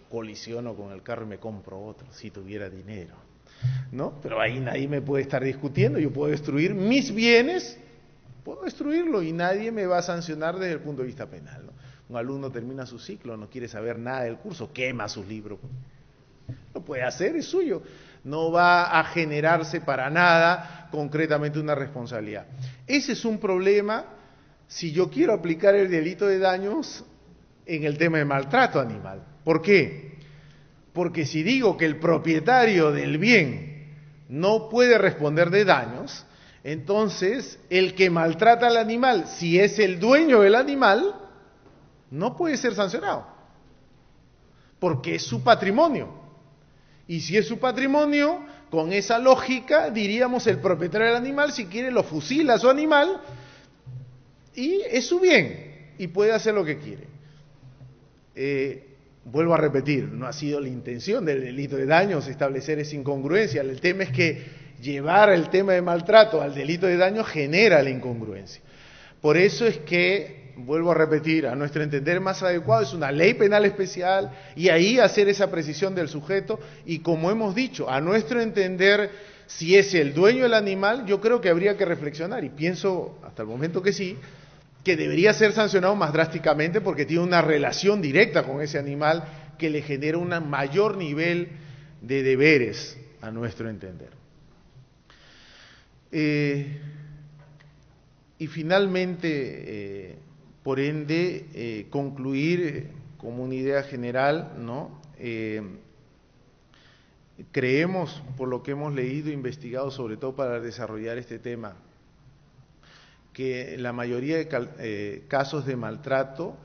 colisiono con el carro y me compro otro, si tuviera dinero, ¿no? Pero ahí nadie me puede estar discutiendo, yo puedo destruir mis bienes, puedo destruirlo y nadie me va a sancionar desde el punto de vista penal, ¿no? Un alumno termina su ciclo, no quiere saber nada del curso, quema sus libros, lo puede hacer, es suyo, no va a generarse para nada concretamente una responsabilidad. Ese es un problema si yo quiero aplicar el delito de daños en el tema de maltrato animal. ¿Por qué? Porque si digo que el propietario del bien no puede responder de daños, entonces el que maltrata al animal, si es el dueño del animal, no puede ser sancionado, porque es su patrimonio. Y si es su patrimonio, con esa lógica diríamos el propietario del animal, si quiere lo fusila a su animal y es su bien y puede hacer lo que quiere. Vuelvo a repetir, no ha sido la intención del delito de daños establecer esa incongruencia. El tema es que llevar el tema de maltrato al delito de daño genera la incongruencia. Por eso es que vuelvo a repetir, a nuestro entender más adecuado es una ley penal especial y ahí hacer esa precisión del sujeto y como hemos dicho, a nuestro entender, si es el dueño del animal, yo creo que habría que reflexionar y pienso hasta el momento que sí, que debería ser sancionado más drásticamente porque tiene una relación directa con ese animal que le genera un mayor nivel de deberes, a nuestro entender. Y finalmente, por ende, concluir como una idea general, ¿no? Creemos, por lo que hemos leído e investigado, sobre todo para desarrollar este tema, que la mayoría de casos de maltrato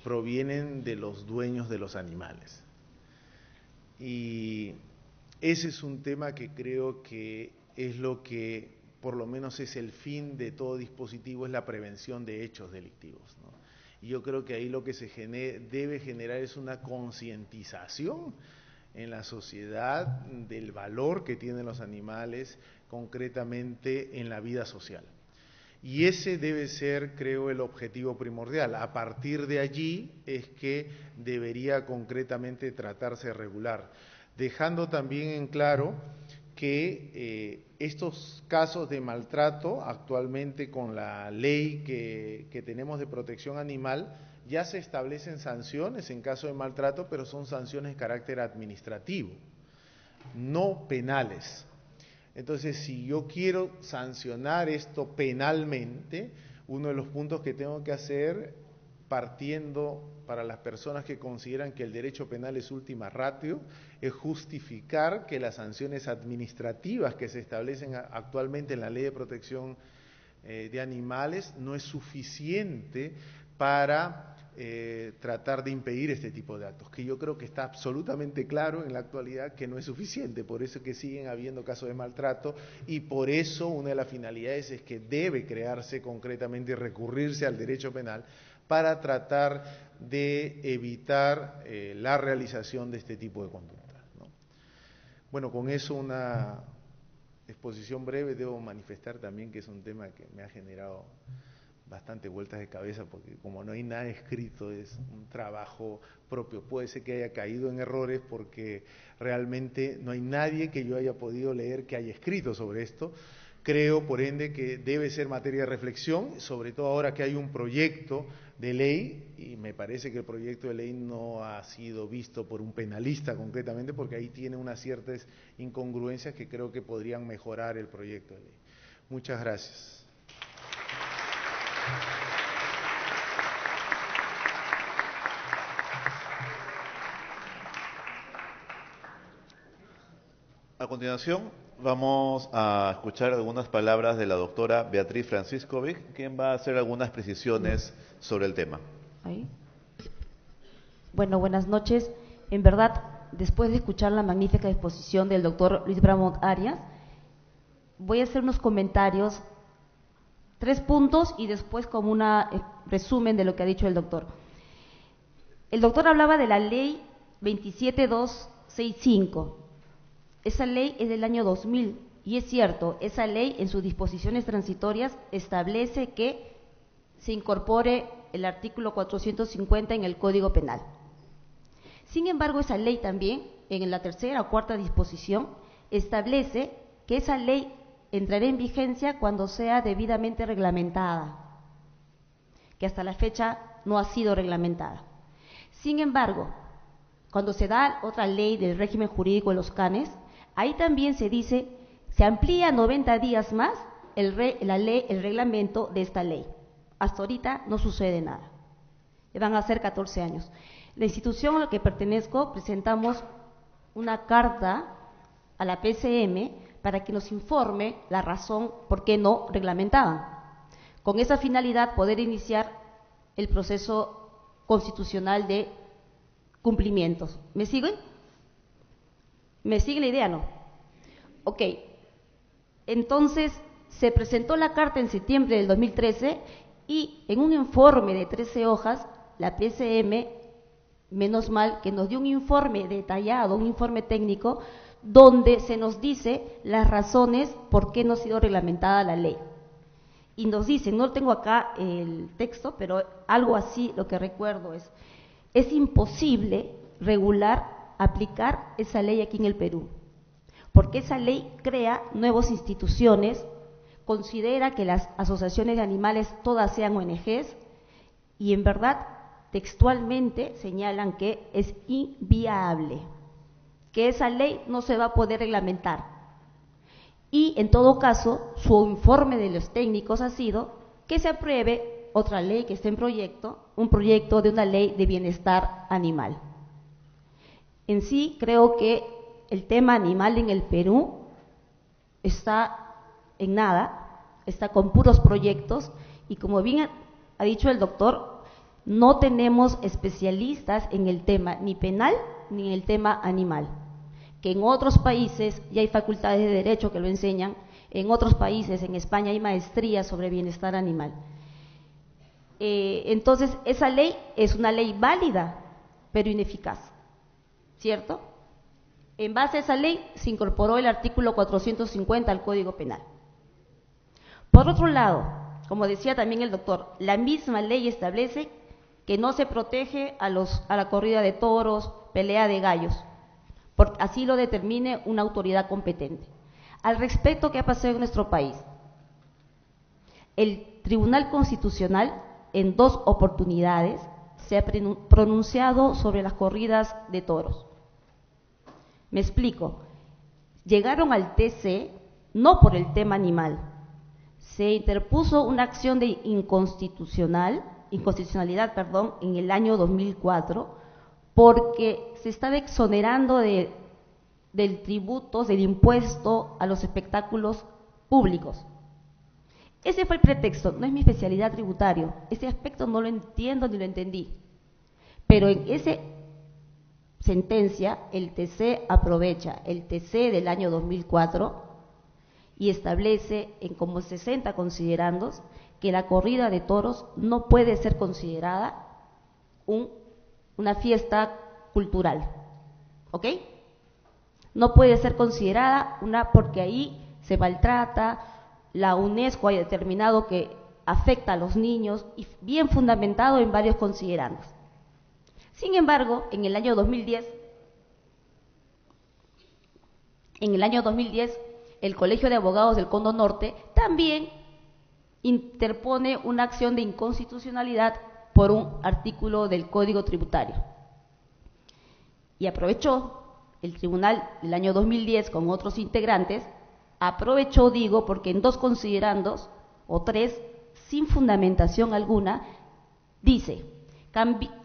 provienen de los dueños de los animales. Y ese es un tema que creo que es lo que, por lo menos es el fin de todo dispositivo, es la prevención de hechos delictivos, ¿no? Y yo creo que ahí lo que se debe generar es una concientización en la sociedad del valor que tienen los animales, concretamente en la vida social. Y ese debe ser, creo, el objetivo primordial. A partir de allí es que debería concretamente tratarse de regular, dejando también en claro que estos casos de maltrato, actualmente con la ley que tenemos de protección animal, ya se establecen sanciones en caso de maltrato, pero son sanciones de carácter administrativo, no penales. Entonces, si yo quiero sancionar esto penalmente, uno de los puntos que tengo que hacer, partiendo para las personas que consideran que el derecho penal es última ratio, es justificar que las sanciones administrativas que se establecen actualmente en la Ley de Protección de Animales no es suficiente para tratar de impedir este tipo de actos, que yo creo que está absolutamente claro en la actualidad que no es suficiente, por eso que siguen habiendo casos de maltrato y por eso una de las finalidades es que debe crearse concretamente y recurrirse al derecho penal para tratar de evitar la realización de este tipo de conductas, ¿no? Bueno, con eso una exposición breve. Debo manifestar también que es un tema que me ha generado bastante vueltas de cabeza porque como no hay nada escrito, es un trabajo propio. Puede ser que haya caído en errores porque realmente no hay nadie que yo haya podido leer que haya escrito sobre esto. Creo, por ende, que debe ser materia de reflexión, sobre todo ahora que hay un proyecto de ley, y me parece que el proyecto de ley no ha sido visto por un penalista concretamente, porque ahí tiene unas ciertas incongruencias que creo que podrían mejorar el proyecto de ley. Muchas gracias.
A continuación, vamos a escuchar algunas palabras de la doctora Beatriz Franciscovic, quien va a hacer algunas precisiones sobre el tema.
¿Ahí? Bueno, buenas noches. En verdad, después de escuchar la magnífica exposición del doctor Luis Bramont Arias, voy a hacer unos comentarios, 3 puntos y después como un resumen de lo que ha dicho el doctor. El doctor hablaba de la ley 27265. Esa ley es del año 2000 y es cierto, esa ley en sus disposiciones transitorias establece que se incorpore el artículo 450 en el Código Penal. Sin embargo, esa ley también, en la tercera o cuarta disposición, establece que esa ley entrará en vigencia cuando sea debidamente reglamentada, que hasta la fecha no ha sido reglamentada. Sin embargo, cuando se da otra ley del régimen jurídico de los canes, ahí también se dice, se amplía 90 días más el reglamento de esta ley. Hasta ahorita no sucede nada. Van a ser 14 años. La institución a la que pertenezco presentamos una carta a la PCM para que nos informe la razón por qué no reglamentaban. Con esa finalidad poder iniciar el proceso constitucional de cumplimientos. ¿Me siguen? ¿Me sigue la idea, no? Ok. Entonces, se presentó la carta en septiembre del 2013 y en un informe de 13 hojas, la PCM, menos mal, que nos dio un informe detallado, un informe técnico, donde se nos dice las razones por qué no ha sido reglamentada la ley. y nos dicen, no tengo acá el texto, pero algo así lo que recuerdo es imposible regular, aplicar esa ley aquí en el Perú, porque esa ley crea nuevas instituciones, considera que las asociaciones de animales todas sean ONGs, y en verdad textualmente señalan que es inviable, que esa ley no se va a poder reglamentar. Y en todo caso, su informe de los técnicos ha sido que se apruebe otra ley que esté en proyecto, un proyecto de una ley de bienestar animal. En sí, creo que el tema animal en el Perú está en nada, está con puros proyectos, y como bien ha dicho el doctor, no tenemos especialistas en el tema ni penal ni en el tema animal, que en otros países ya hay facultades de derecho que lo enseñan, en otros países, en España hay maestrías sobre bienestar animal. Entonces, esa ley es una ley válida, pero ineficaz, ¿cierto? En base a esa ley se incorporó el artículo 450 al Código Penal. Por otro lado, como decía también el doctor, la misma ley establece que no se protege a la corrida de toros, pelea de gallos, porque así lo determine una autoridad competente. Al respecto, ¿qué ha pasado en nuestro país? El Tribunal Constitucional, en 2 oportunidades, se ha pronunciado sobre las corridas de toros. Me explico. Llegaron al TC no por el tema animal. Se interpuso una acción de inconstitucionalidad, en el año 2004, porque se estaba exonerando del tributo, del impuesto a los espectáculos públicos. Ese fue el pretexto, no es mi especialidad tributario, ese aspecto no lo entiendo ni lo entendí. Pero en esa sentencia, el TC aprovecha el TC del año 2004 y establece en como 60 considerandos que la corrida de toros no puede ser considerada una fiesta cultural, ¿ok? No puede ser considerada porque ahí se maltrata, la UNESCO ha determinado que afecta a los niños, y bien fundamentado en varios considerandos. Sin embargo, en el año 2010, el Colegio de Abogados del Condo Norte también interpone una acción de inconstitucionalidad por un artículo del Código Tributario. Y aprovechó el tribunal del año 2010 con otros integrantes, porque en 2 considerandos, o 3, sin fundamentación alguna, dice,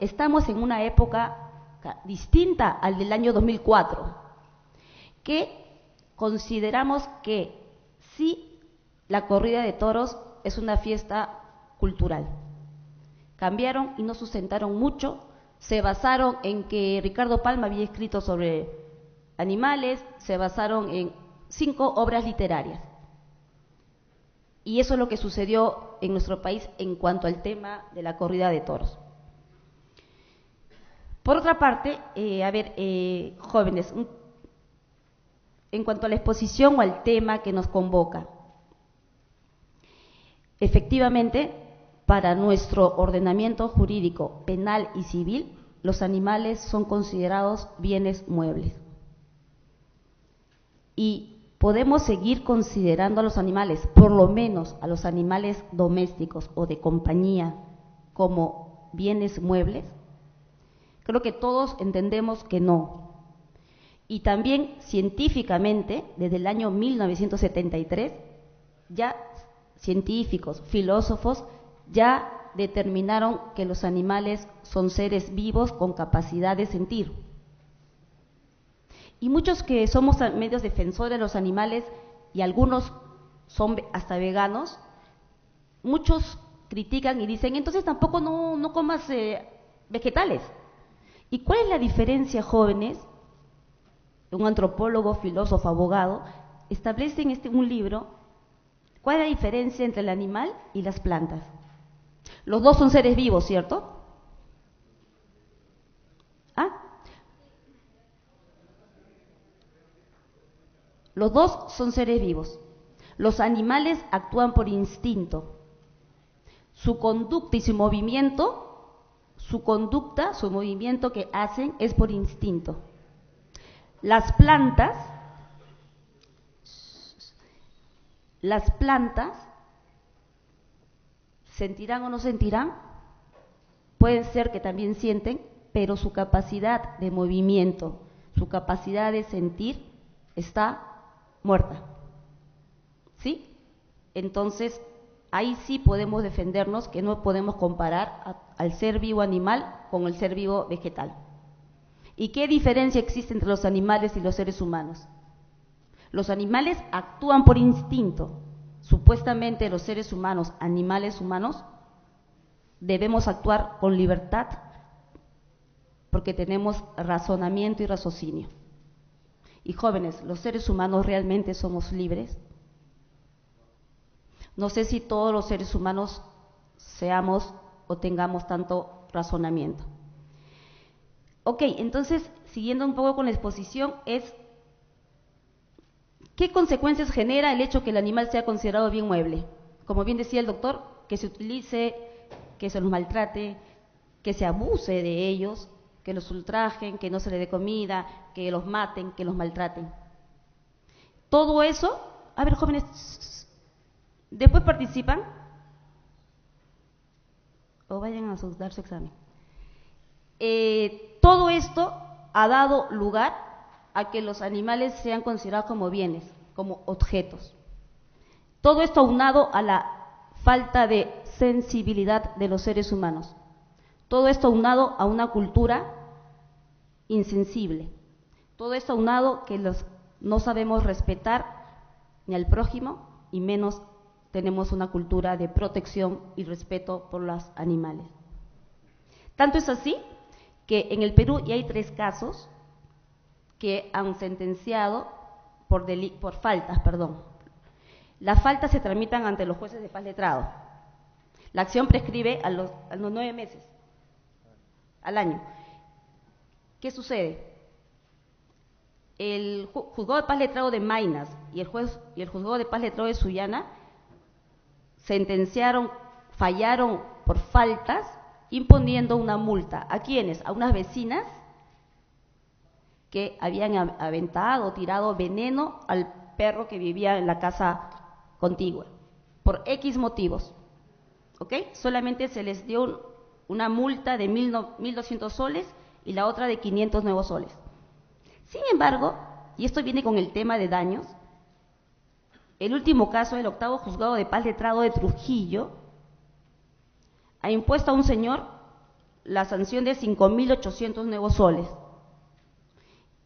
estamos en una época distinta al del año 2004, que consideramos que sí, la corrida de toros es una fiesta cultural. Cambiaron y no sustentaron mucho, se basaron en que Ricardo Palma había escrito sobre animales, se basaron en 5 obras literarias. Y eso es lo que sucedió en nuestro país en cuanto al tema de la corrida de toros. Por otra parte, jóvenes, en cuanto a la exposición o al tema que nos convoca, efectivamente, para nuestro ordenamiento jurídico penal y civil, los animales son considerados bienes muebles. Y podemos seguir considerando a los animales, por lo menos a los animales domésticos o de compañía, como bienes muebles. Creo que todos entendemos que no. Y también científicamente, desde el año 1973, ya científicos, filósofos, ya determinaron que los animales son seres vivos con capacidad de sentir. Y muchos que somos medios defensores de los animales, y algunos son hasta veganos, muchos critican y dicen, entonces tampoco no comas vegetales. ¿Y cuál es la diferencia, jóvenes? Un antropólogo, filósofo, abogado, establece en un libro, ¿cuál es la diferencia entre el animal y las plantas? Los dos son seres vivos, ¿cierto? ¿Ah? Los dos son seres vivos. Los animales actúan por instinto, su conducta y su movimiento, su movimiento que hacen es por instinto. Las plantas sentirán o no sentirán, pueden ser que también sienten, pero su capacidad de movimiento, su capacidad de sentir está muerta. ¿Sí? Entonces, ahí sí podemos defendernos que no podemos comparar al ser vivo animal con el ser vivo vegetal. ¿Y qué diferencia existe entre los animales y los seres humanos? Los animales actúan por instinto. Supuestamente los seres humanos, animales humanos, debemos actuar con libertad porque tenemos razonamiento y raciocinio. Y jóvenes, ¿los seres humanos realmente somos libres? No sé si todos los seres humanos seamos o tengamos tanto razonamiento. Ok, entonces, siguiendo un poco con la exposición, ¿qué consecuencias genera el hecho que el animal sea considerado bien mueble? Como bien decía el doctor, que se utilice, que se los maltrate, que se abuse de ellos, que los ultrajen, que no se les dé comida, que los maten, que los maltraten. Todo eso, a ver, jóvenes, después participan o vayan a dar su examen. Todo esto ha dado lugar a que los animales sean considerados como bienes, como objetos. Todo esto aunado a la falta de sensibilidad de los seres humanos. Todo esto aunado a una cultura insensible. Todo esto aunado que no sabemos respetar ni al prójimo y menos tenemos una cultura de protección y respeto por los animales. Tanto es así que en el Perú ya hay 3 casos que han sentenciado por faltas. Las faltas se tramitan ante los jueces de paz letrado. La acción prescribe a los 9 meses, al año. ¿Qué sucede? El juzgado de paz letrado de Maynas y el juzgado de paz letrado de Sullana fallaron por faltas, imponiendo una multa. ¿A quiénes? A unas vecinas que habían aventado o tirado veneno al perro que vivía en la casa contigua, por X motivos. ¿Ok? Solamente se les dio una multa de 1.200 soles y la otra de 500 nuevos soles. Sin embargo, y esto viene con el tema de daños, el último caso, el 8º Juzgado de Paz Letrado de Trujillo, ha impuesto a un señor la sanción de 5.800 nuevos soles.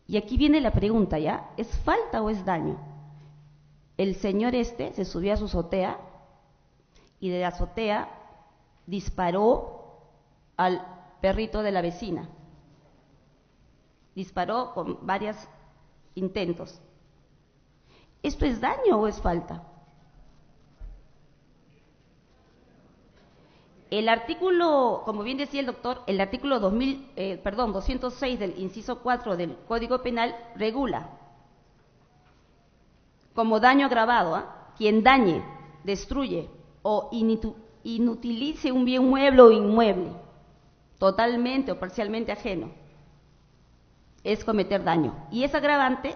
Y aquí viene la pregunta, ¿ya? ¿Es falta o es daño? El señor se subió a su azotea y de la azotea disparó al perrito de la vecina. Disparó con varios intentos. ¿Esto es daño o es falta? El artículo, como bien decía el doctor, el artículo 206 del inciso 4 del Código Penal regula como daño agravado, quien dañe, destruye o inutilice un bien mueble o inmueble, totalmente o parcialmente ajeno, es cometer daño. Y es agravante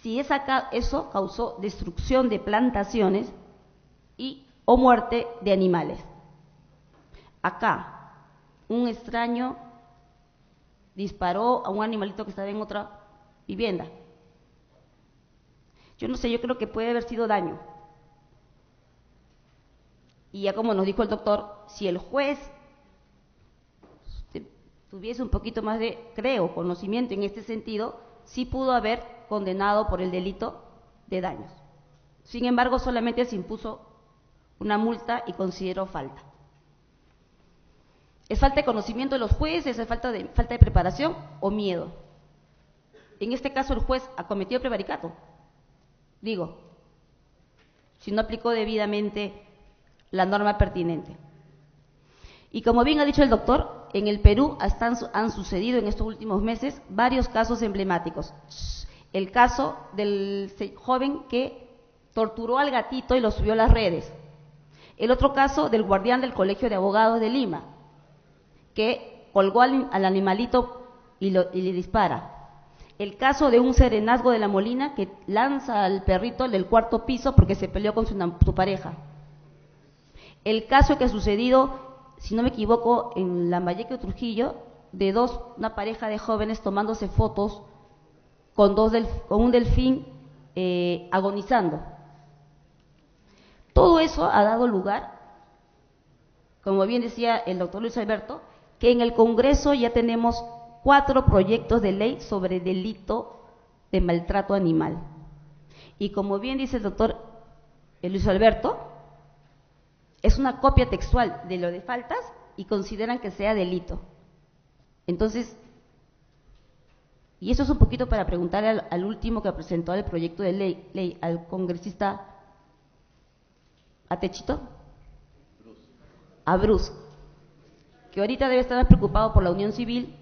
si eso causó destrucción de plantaciones o muerte de animales. Acá, un extraño disparó a un animalito que estaba en otra vivienda. Yo no sé, yo creo que puede haber sido daño. Y ya como nos dijo el doctor, si el juez tuviese un poquito más de, conocimiento en este sentido, sí pudo haber condenado por el delito de daños. Sin embargo, solamente se impuso una multa y consideró falta. ¿Es falta de conocimiento de los jueces? ¿Es falta de preparación o miedo? En este caso el juez ha cometido prevaricato. Digo, si no aplicó debidamente la norma pertinente. Y como bien ha dicho el doctor, en el Perú han sucedido en estos últimos meses varios casos emblemáticos. El caso del joven que torturó al gatito y lo subió a las redes. El otro caso del guardián del Colegio de Abogados de Lima, que colgó al animalito y le dispara. El caso de un serenazgo de La Molina que lanza al perrito del 4º piso porque se peleó con su pareja. El caso que ha sucedido, si no me equivoco, en Lambayeque o Trujillo, de una pareja de jóvenes tomándose fotos con un delfín agonizando. Todo eso ha dado lugar, como bien decía el doctor Luis Alberto, que en el Congreso ya tenemos 4 proyectos de ley sobre delito de maltrato animal. Y como bien dice el doctor Luis Alberto, es una copia textual de lo de faltas y consideran que sea delito. Entonces, y eso es un poquito para preguntarle al último que presentó el proyecto de ley al congresista Atechito, a Bruce, que ahorita debe estar más preocupado por la unión civil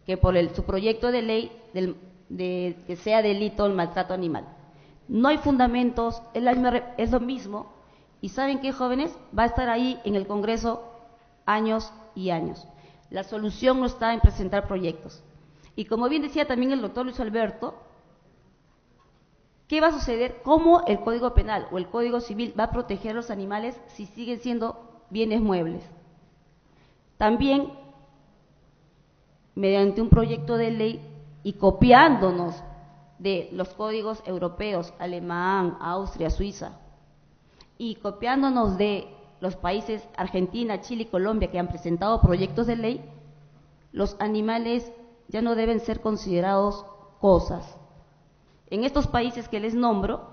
que por su proyecto de ley de que sea delito el maltrato animal. No hay fundamentos, es lo mismo, y ¿saben qué, jóvenes? Va a estar ahí en el Congreso años y años. La solución no está en presentar proyectos. Y como bien decía también el doctor Luis Alberto, ¿qué va a suceder? ¿Cómo el Código Penal o el Código Civil va a proteger a los animales si siguen siendo bienes muebles? También, mediante un proyecto de ley y copiándonos de los códigos europeos, alemán, Austria, Suiza, y copiándonos de los países Argentina, Chile y Colombia que han presentado proyectos de ley, los animales ya no deben ser considerados cosas. En estos países que les nombro,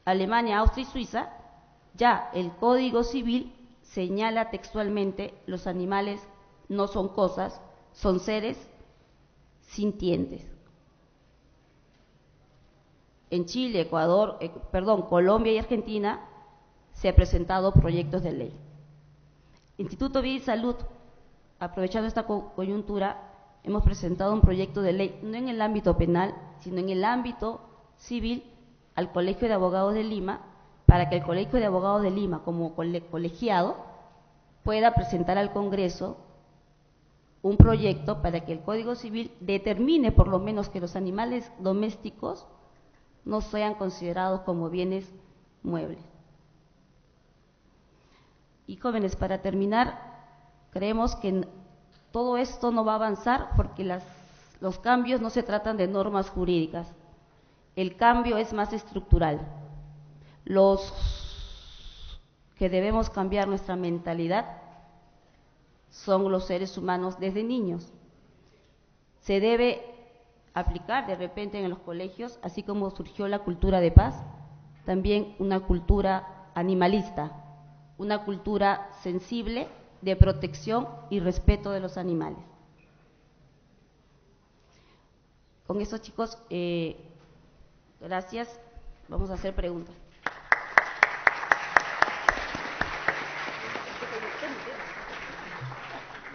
Alemania, Austria y Suiza, ya el Código Civil señala textualmente: los animales no son cosas, son seres sintientes. En Chile, Colombia y Argentina se han presentado proyectos de ley. Instituto Vida y Salud, aprovechando esta coyuntura, hemos presentado un proyecto de ley, no en el ámbito penal, sino en el ámbito civil, al Colegio de Abogados de Lima, para que el Colegio de Abogados de Lima, como colegiado, pueda presentar al Congreso un proyecto para que el Código Civil determine por lo menos que los animales domésticos no sean considerados como bienes muebles. Y jóvenes, para terminar, creemos que todo esto no va a avanzar porque los cambios no se tratan de normas jurídicas, el cambio es más estructural. Los que debemos cambiar nuestra mentalidad son los seres humanos desde niños. Se debe aplicar de repente en los colegios, así como surgió la cultura de paz, también una cultura animalista, una cultura sensible de protección y respeto de los animales. Con eso, chicos, gracias. Vamos a hacer preguntas.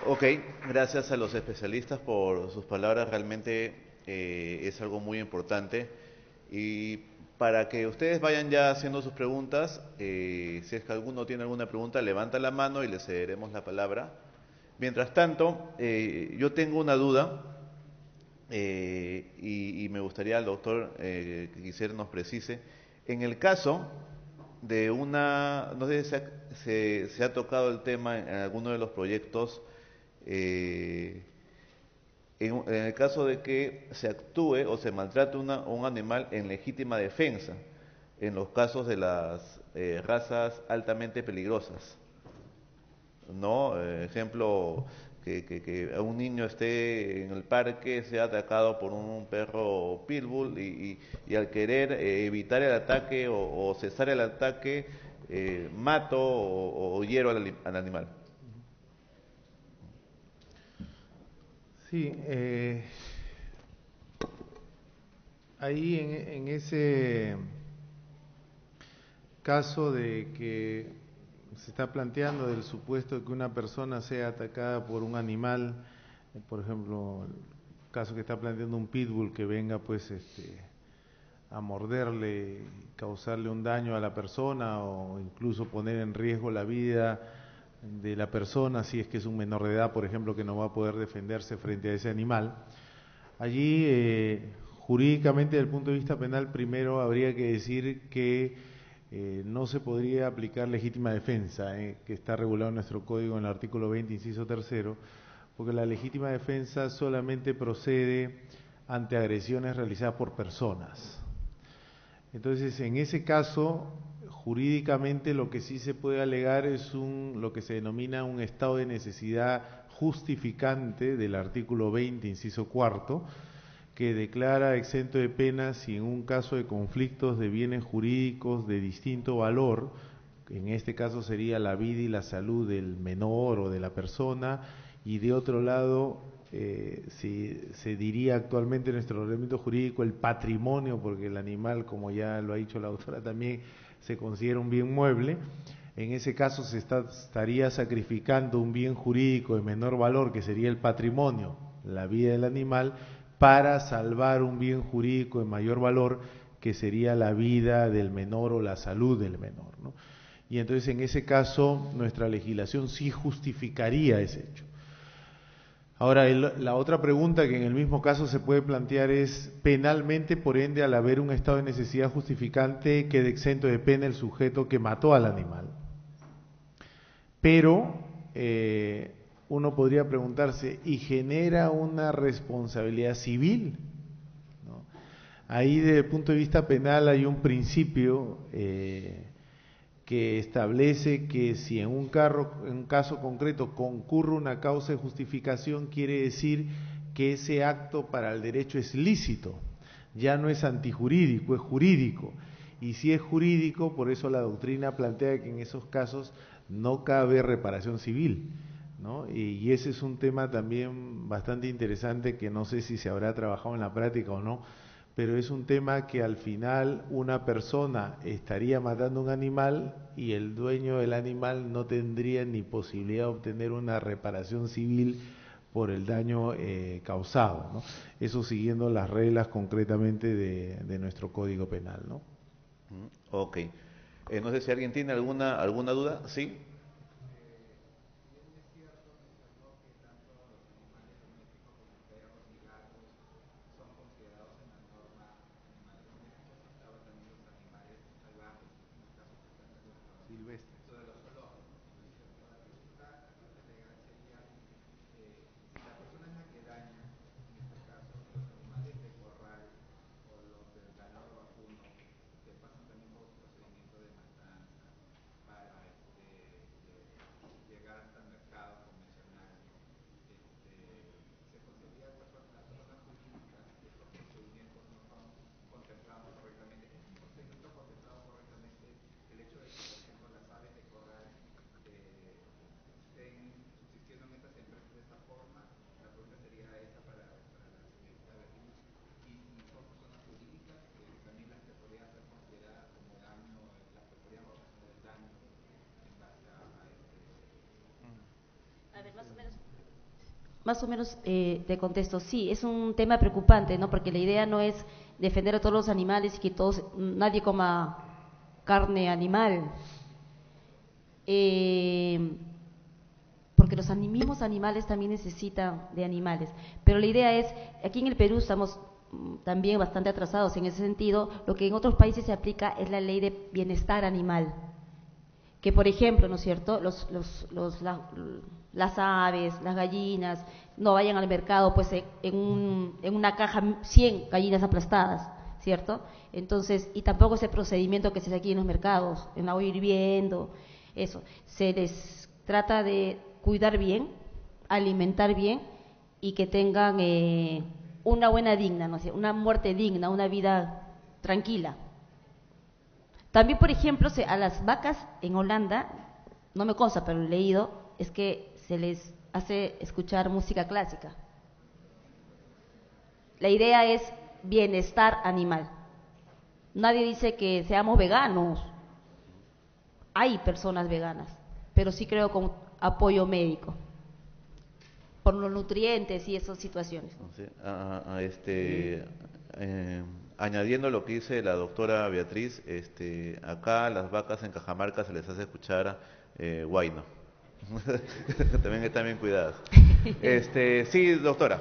Ok, gracias a los especialistas por sus palabras, realmente es algo muy importante. Y para que ustedes vayan ya haciendo sus preguntas, si es que alguno tiene alguna pregunta, levanta la mano y le cederemos la palabra. Mientras tanto, yo tengo una duda y me gustaría al doctor que quisiera nos precise. En el caso de no sé si se ha tocado el tema en alguno de los proyectos, en el caso de que se actúe o se maltrate un animal en legítima defensa, en los casos de las razas altamente peligrosas, ¿no? Ejemplo, que un niño esté en el parque, sea atacado por un perro pitbull y al querer evitar el ataque o cesar el ataque, mato o hiero al animal.
Sí, ahí en ese caso de que se está planteando del supuesto de que una persona sea atacada por un animal, por ejemplo, el caso que está planteando un pitbull que venga pues a morderle, causarle un daño a la persona o incluso poner en riesgo la vida de la persona, si es que es un menor de edad, por ejemplo, que no va a poder defenderse frente a ese animal. Allí, jurídicamente, desde el punto de vista penal, primero habría que decir que no se podría aplicar legítima defensa, que está regulado en nuestro código en el artículo 20, inciso tercero, porque la legítima defensa solamente procede ante agresiones realizadas por personas. Entonces, en ese caso, jurídicamente lo que sí se puede alegar es lo que se denomina un estado de necesidad justificante del artículo 20, inciso cuarto, que declara exento de pena si en un caso de conflictos de bienes jurídicos de distinto valor, en este caso sería la vida y la salud del menor o de la persona, y de otro lado se diría actualmente en nuestro ordenamiento jurídico el patrimonio, porque el animal, como ya lo ha dicho la autora, también se considera un bien mueble. En ese caso se estaría sacrificando un bien jurídico de menor valor, que sería el patrimonio, la vida del animal, para salvar un bien jurídico de mayor valor, que sería la vida del menor o la salud del menor, ¿no? Y entonces en ese caso nuestra legislación sí justificaría ese hecho. Ahora, la otra pregunta que en el mismo caso se puede plantear es, penalmente, por ende, al haber un estado de necesidad justificante, queda exento de pena el sujeto que mató al animal. Pero uno podría preguntarse, ¿y genera una responsabilidad civil? ¿No? Ahí, desde el punto de vista penal, hay un principio que establece que si en un caso concreto concurre una causa de justificación, quiere decir que ese acto para el derecho es lícito, ya no es antijurídico, es jurídico. Y si es jurídico, por eso la doctrina plantea que en esos casos no cabe reparación civil, ¿no? Y ese es un tema también bastante interesante que no sé si se habrá trabajado en la práctica o no, pero es un tema que al final una persona estaría matando un animal y el dueño del animal no tendría ni posibilidad de obtener una reparación civil por el daño causado, ¿no? Eso siguiendo las reglas concretamente de nuestro Código Penal, ¿no?
Ok. No sé si alguien tiene alguna duda. ¿Sí?
Más o menos te contesto, sí, es un tema preocupante, ¿no? Porque la idea no es defender a todos los animales y que nadie coma carne animal, porque los mismos animales también necesitan de animales. Pero la idea es, aquí en el Perú estamos también bastante atrasados en ese sentido. Lo que en otros países se aplica es la ley de bienestar animal, que por ejemplo, ¿no es cierto?, las aves, las gallinas, no vayan al mercado pues en una caja 100 gallinas aplastadas, ¿cierto? Entonces, y tampoco ese procedimiento que se hace aquí en los mercados, en agua hirviendo, eso. Se les trata de cuidar bien, alimentar bien y que tengan una buena digna, ¿no? Una muerte digna, una vida tranquila. También, por ejemplo, a las vacas en Holanda, no me consta, pero lo he leído, es que se les hace escuchar música clásica. La idea es bienestar animal. Nadie dice que seamos veganos. Hay personas veganas, pero sí creo con apoyo médico, por los nutrientes y esas situaciones.
Sí, añadiendo lo que dice la doctora Beatriz, acá a las vacas en Cajamarca se les hace escuchar guayno. También están bien cuidadas. Sí, doctora.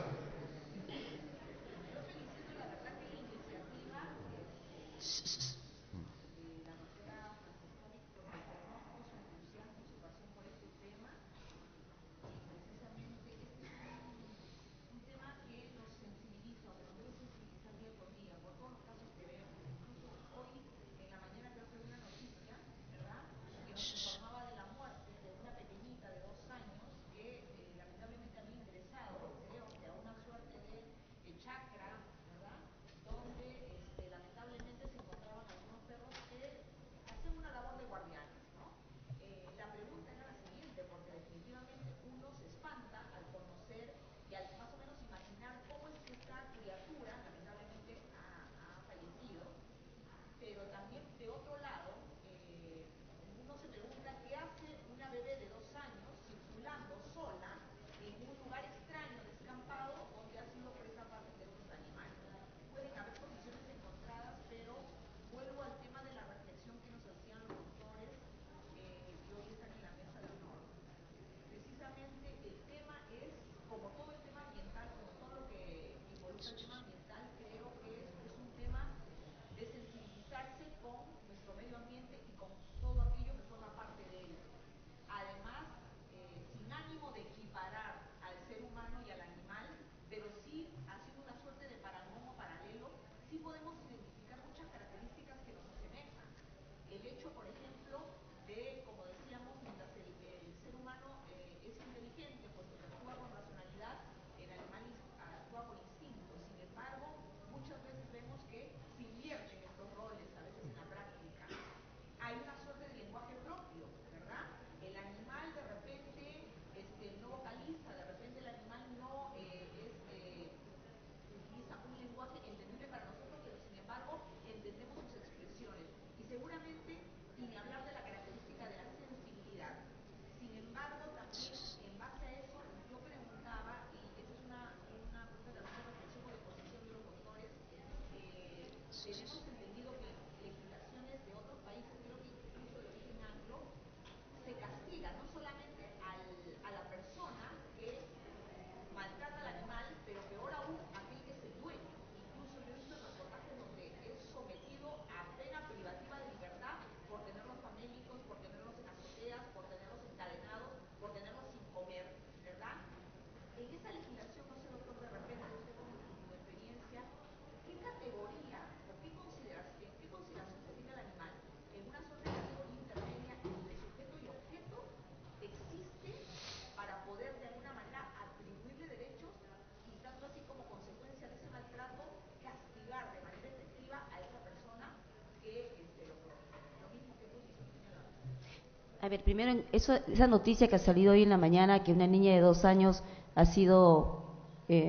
A ver, primero, esa noticia que ha salido hoy en la mañana, que una niña de 2 años ha sido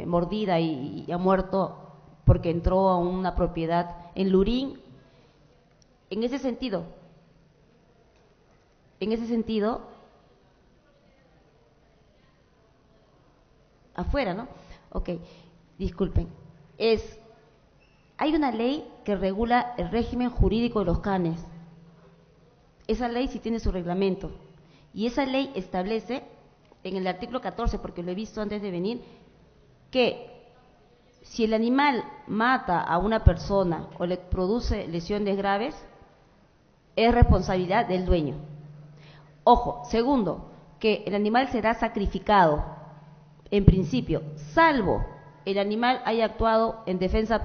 mordida y ha muerto porque entró a una propiedad en Lurín, en ese sentido, afuera, ¿no? Ok, disculpen. Hay una ley que regula el régimen jurídico de los canes. Esa ley sí tiene su reglamento. Y esa ley establece, en el artículo 14, porque lo he visto antes de venir, que si el animal mata a una persona o le produce lesiones graves, es responsabilidad del dueño. Ojo, segundo, que el animal será sacrificado, en principio, salvo el animal haya actuado en defensa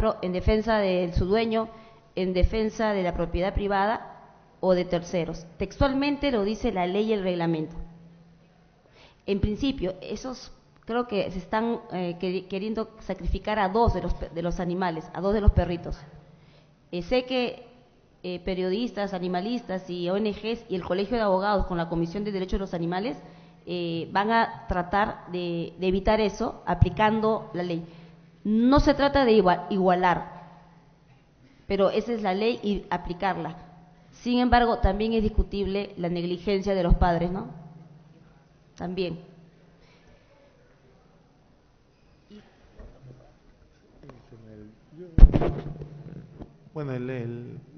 de su dueño, en defensa de la propiedad privada o de terceros. Textualmente lo dice la ley y el reglamento. En principio, esos creo que se están queriendo sacrificar a 2 de los animales, a 2 de los perritos. Sé que periodistas, animalistas y ONGs y el Colegio de Abogados con la Comisión de Derechos de los Animales van a tratar de evitar eso aplicando la ley. No se trata de igualar, pero esa es la ley y aplicarla. Sin embargo, también es discutible la negligencia de los padres, ¿no? También.
Bueno,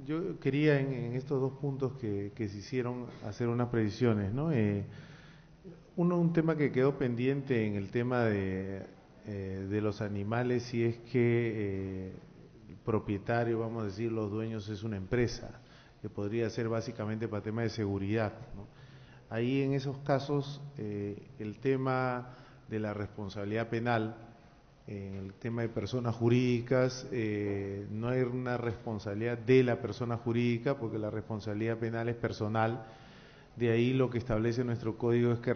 yo quería en estos dos puntos que se hicieron hacer unas precisiones, ¿no? Un tema que quedó pendiente en el tema de los animales, si es que el propietario, vamos a decir, los dueños es una empresa, que podría ser básicamente para tema de seguridad, ¿no? Ahí en esos casos el tema de la responsabilidad penal, el tema de personas jurídicas, no hay una responsabilidad de la persona jurídica porque la responsabilidad penal es personal. De ahí lo que establece nuestro código es que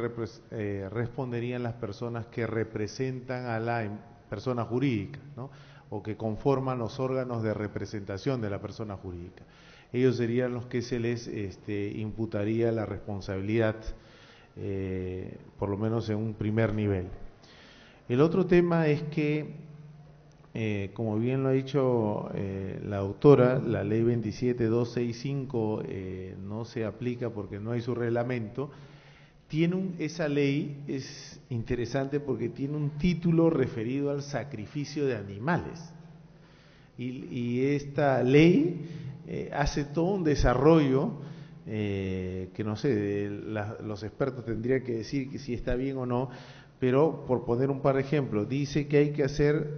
responderían las personas que representan a la persona jurídica, ¿no? O que conforman los órganos de representación de la persona jurídica. Ellos serían los que se les imputaría la responsabilidad, por lo menos en un primer nivel. El otro tema es que, como bien lo ha dicho la doctora, la ley 27265 no se aplica porque no hay su reglamento. Esa ley es interesante porque tiene un título referido al sacrificio de animales. Y esta ley hace todo un desarrollo que no sé, los expertos tendrían que decir que si está bien o no, pero por poner un par de ejemplos, dice que hay que hacer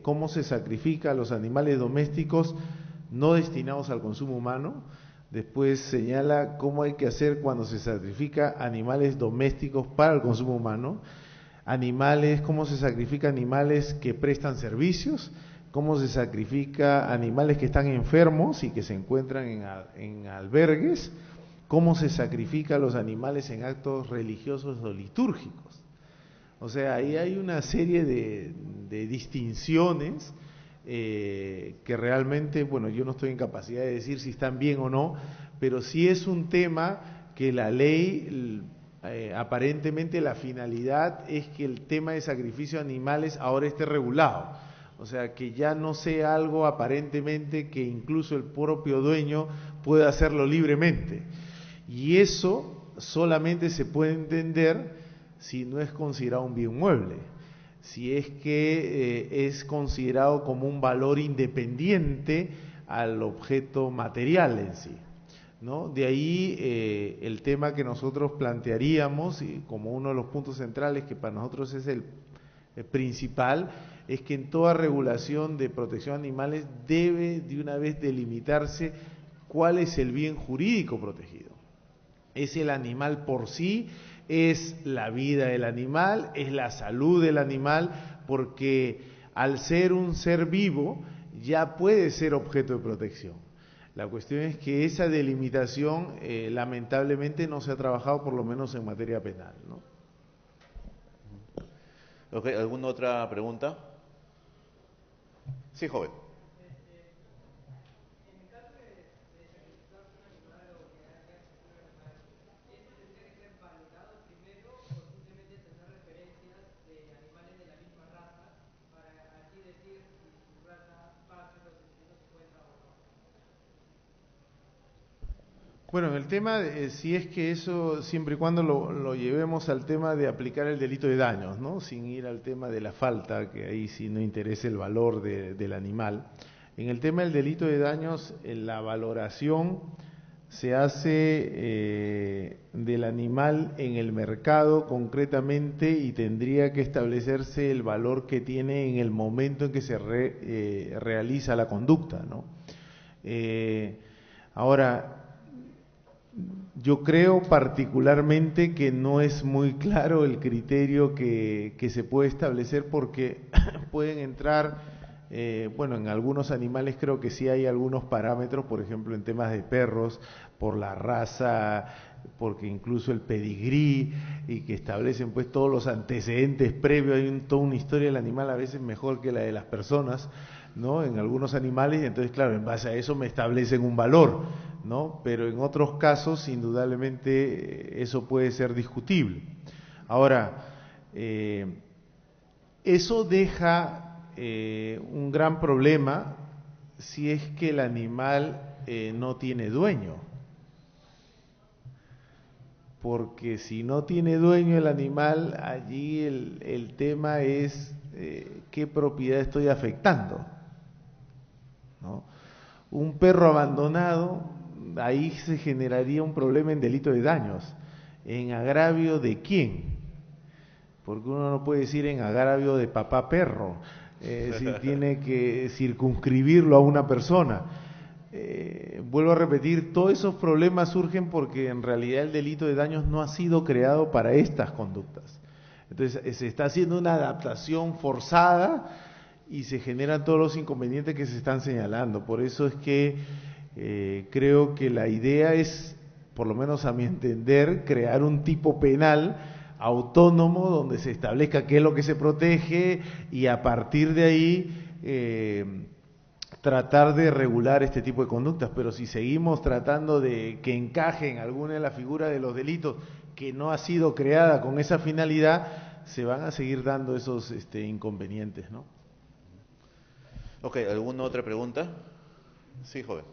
cómo se sacrifica a los animales domésticos no destinados al consumo humano. Después señala cómo hay que hacer cuando se sacrifica animales domésticos para el consumo humano, cómo se sacrifica animales que prestan servicios, cómo se sacrifica animales que están enfermos y que se encuentran en albergues, cómo se sacrifica a los animales en actos religiosos o litúrgicos. O sea, ahí hay una serie de distinciones que realmente, bueno, yo no estoy en capacidad de decir si están bien o no, pero sí es un tema que la ley, aparentemente la finalidad es que el tema de sacrificio de animales ahora esté regulado. O sea, que ya no sea algo aparentemente que incluso el propio dueño pueda hacerlo libremente. Y eso solamente se puede entender si no es considerado un bien mueble, si es que es considerado como un valor independiente al objeto material en sí, ¿no? De ahí el tema que nosotros plantearíamos y como uno de los puntos centrales que para nosotros es el principal, es que en toda regulación de protección de animales debe de una vez delimitarse cuál es el bien jurídico protegido. ¿Es el animal por sí? ¿Es la vida del animal? ¿Es la salud del animal? Porque al ser un ser vivo ya puede ser objeto de protección. La cuestión es que esa delimitación lamentablemente no se ha trabajado, por lo menos en materia penal, ¿no?
Okay, ¿alguna otra pregunta? Sí, joven.
Bueno, en el tema, si es que eso, siempre y cuando lo llevemos al tema de aplicar el delito de daños, ¿no? Sin ir al tema de la falta, que ahí sí no interesa el valor del animal. En el tema del delito de daños, la valoración se hace del animal en el mercado concretamente y tendría que establecerse el valor que tiene en el momento en que se realiza la conducta, ¿no? Ahora, yo creo particularmente que no es muy claro el criterio que se puede establecer porque pueden entrar, bueno, en algunos animales creo que sí hay algunos parámetros, por ejemplo en temas de perros, por la raza, porque incluso el pedigrí y que establecen pues todos los antecedentes previos, hay toda una historia del animal a veces mejor que la de las personas, ¿no? En algunos animales, y entonces claro, en base a eso me establecen un valor, ¿no? Pero en otros casos, indudablemente, eso puede ser discutible. Ahora, eso deja un gran problema si es que el animal no tiene dueño. Porque si no tiene dueño el animal, allí el tema es qué propiedad estoy afectando, ¿no? un perro abandonado, ahí se generaría un problema en delito de daños. ¿En agravio de quién? Porque uno no puede decir en agravio de papá perro, si tiene que circunscribirlo a una persona. Vuelvo a repetir, todos esos problemas surgen porque en realidad el delito de daños no ha sido creado para estas conductas. Entonces se está haciendo una adaptación forzada y se generan todos los inconvenientes que se están señalando. Por eso es que creo que la idea es, por lo menos a mi entender, crear un tipo penal autónomo donde se establezca qué es lo que se protege y a partir de ahí tratar de regular este tipo de conductas. Pero si seguimos tratando de que encaje en alguna de las figuras de los delitos que no ha sido creada con esa finalidad, se van a seguir dando esos inconvenientes, ¿no?
Ok, ¿alguna otra pregunta? Sí, joven.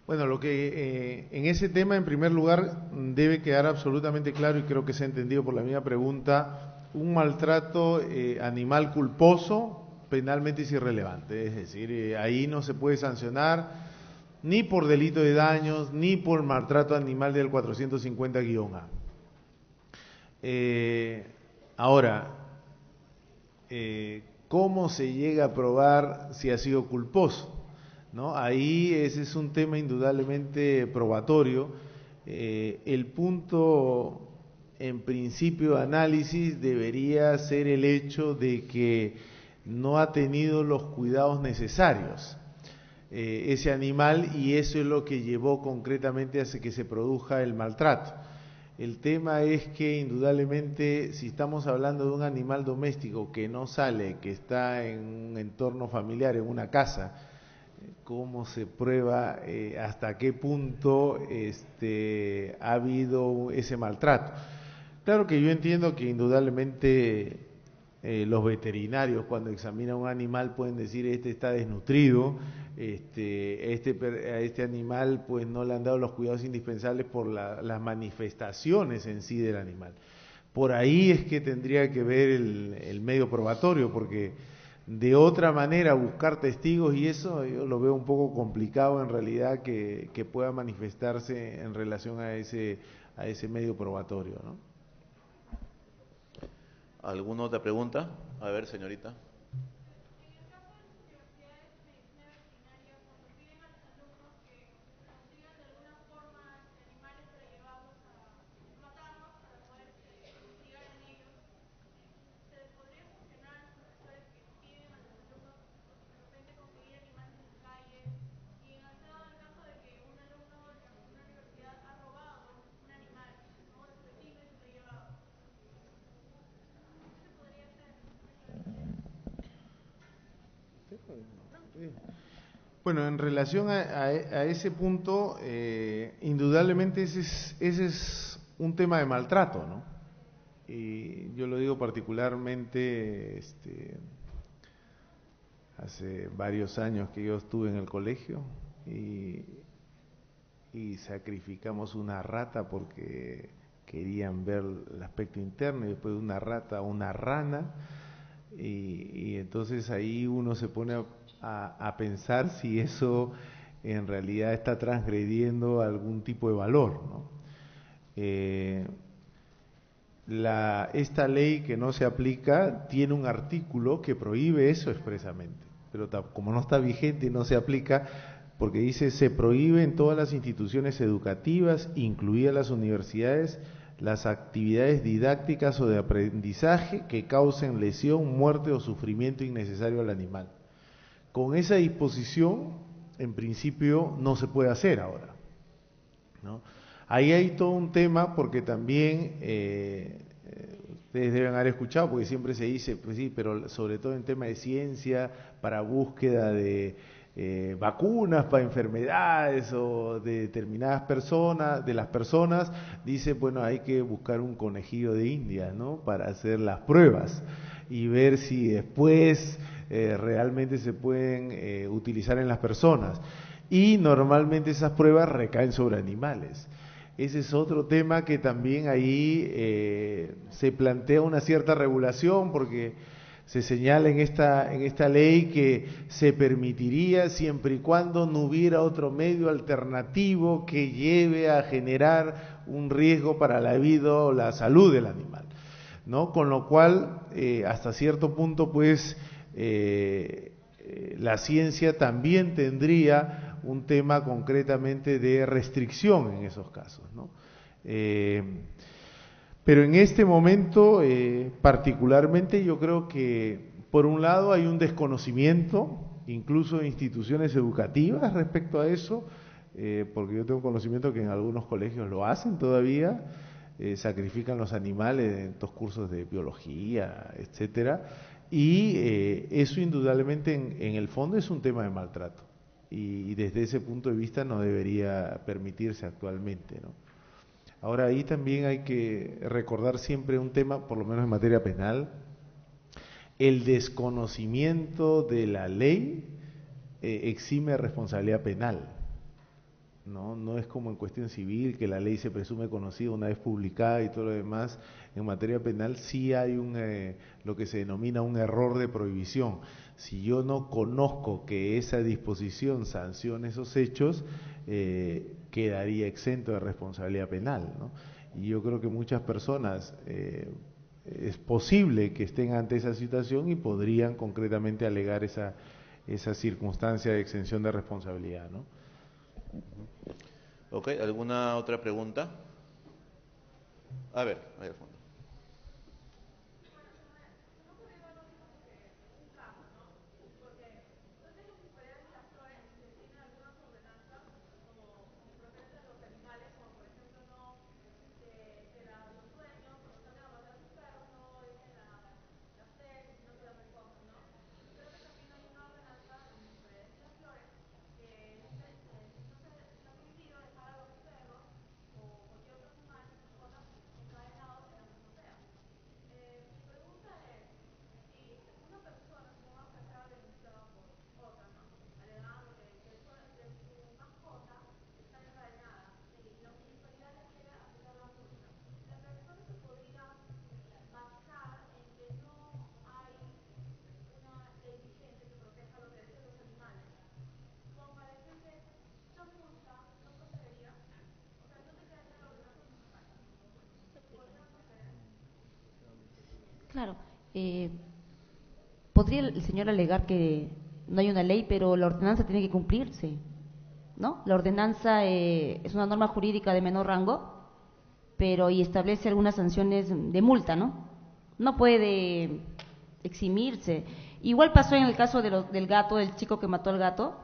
Bueno, lo que en ese tema, en primer lugar, debe quedar absolutamente claro, y creo que se ha entendido por la misma pregunta, un maltrato animal culposo penalmente es irrelevante, es decir, ahí no se puede sancionar ni por delito de daños, ni por maltrato animal del 450-A. Ahora, ¿cómo se llega a probar si ha sido culposo? ¿No? Ahí ese es un tema indudablemente probatorio. El punto, en principio, de análisis debería ser el hecho de que no ha tenido los cuidados necesarios ese animal, y eso es lo que llevó concretamente a que se produzca el maltrato. El tema es que indudablemente, si estamos hablando de un animal doméstico que no sale, que está en un entorno familiar, en una casa, ¿cómo se prueba hasta qué punto ha habido ese maltrato? Claro que yo entiendo que indudablemente los veterinarios, cuando examinan un animal, pueden decir este está desnutrido, a este animal pues no le han dado los cuidados indispensables por las manifestaciones en sí del animal. Por ahí es que tendría que ver el medio probatorio, porque de otra manera buscar testigos y eso yo lo veo un poco complicado en realidad que pueda manifestarse en relación a ese medio probatorio, ¿no?
¿Alguna otra pregunta? A ver, señorita.
Bueno, en relación a ese punto, indudablemente ese es un tema de maltrato, ¿no? Y yo lo digo particularmente, hace varios años que yo estuve en el colegio y sacrificamos una rata porque querían ver el aspecto interno, y después de una rata una rana, y entonces ahí uno se pone a pensar si eso en realidad está transgrediendo algún tipo de valor, ¿no? Esta ley que no se aplica tiene un artículo que prohíbe eso expresamente, pero como no está vigente y no se aplica, porque dice se prohíbe en todas las instituciones educativas, incluidas las universidades, las actividades didácticas o de aprendizaje que causen lesión, muerte o sufrimiento innecesario al animal. Con esa disposición, en principio, no se puede hacer ahora, ¿no? Ahí hay todo un tema, porque también ustedes deben haber escuchado, porque siempre se dice, pues sí, pero sobre todo en tema de ciencia, para búsqueda de vacunas para enfermedades o de determinadas personas, de las personas, dice, bueno, hay que buscar un conejillo de India, ¿no? Para hacer las pruebas y ver si después realmente se pueden utilizar en las personas. Y normalmente esas pruebas recaen sobre animales. Ese es otro tema que también ahí se plantea una cierta regulación, porque se señala en esta ley que se permitiría siempre y cuando no hubiera otro medio alternativo que lleve a generar un riesgo para la vida o la salud del animal, ¿no? Con lo cual, hasta cierto punto, pues, la ciencia también tendría un tema concretamente de restricción en esos casos, ¿no? Pero en este momento, particularmente, yo creo que, por un lado, hay un desconocimiento, incluso de instituciones educativas respecto a eso, porque yo tengo conocimiento que en algunos colegios lo hacen todavía, sacrifican los animales en estos cursos de biología, etcétera, y eso indudablemente en el fondo es un tema de maltrato, y desde ese punto de vista no debería permitirse actualmente, ¿no? Ahora, ahí también hay que recordar siempre un tema, por lo menos en materia penal: el desconocimiento de la ley exime responsabilidad penal. No es como en cuestión civil, que la ley se presume conocida una vez publicada y todo lo demás. En materia penal sí hay lo que se denomina un error de prohibición. Si yo no conozco que esa disposición sancione esos hechos, quedaría exento de responsabilidad penal, ¿no? Y yo creo que muchas personas es posible que estén ante esa situación y podrían concretamente alegar esa circunstancia de exención de responsabilidad, ¿no?
Ok, ¿alguna otra pregunta? A ver, ahí al fondo.
Claro, podría el señor alegar que no hay una ley, pero la ordenanza tiene que cumplirse, ¿no? La ordenanza es una norma jurídica de menor rango, pero y establece algunas sanciones de multa, ¿no? No puede eximirse. Igual pasó en el caso del gato, del chico que mató al gato,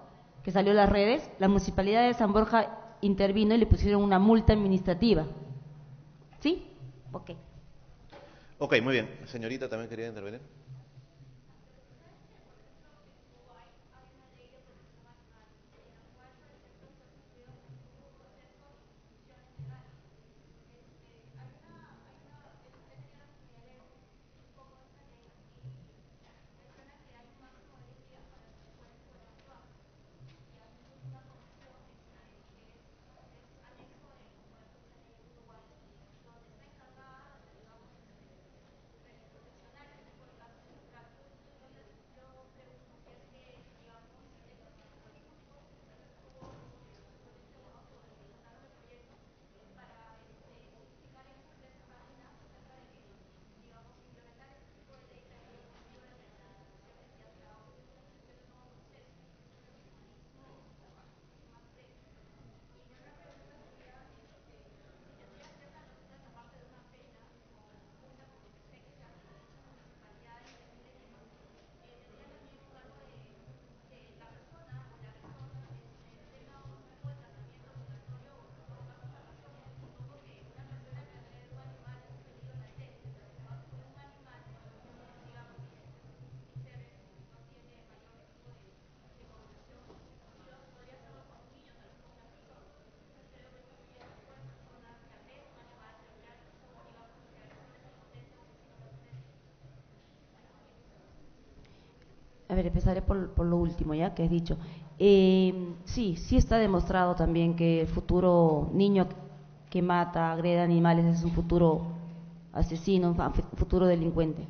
que salió a las redes. La municipalidad de San Borja intervino y le pusieron una multa administrativa. ¿Sí? Ok.
Ok, muy bien. Señorita, ¿también quería intervenir?
A ver, empezaré por lo último, ya que has dicho. Sí, sí está demostrado también que el futuro niño que mata, agrede animales es un futuro asesino, un futuro delincuente.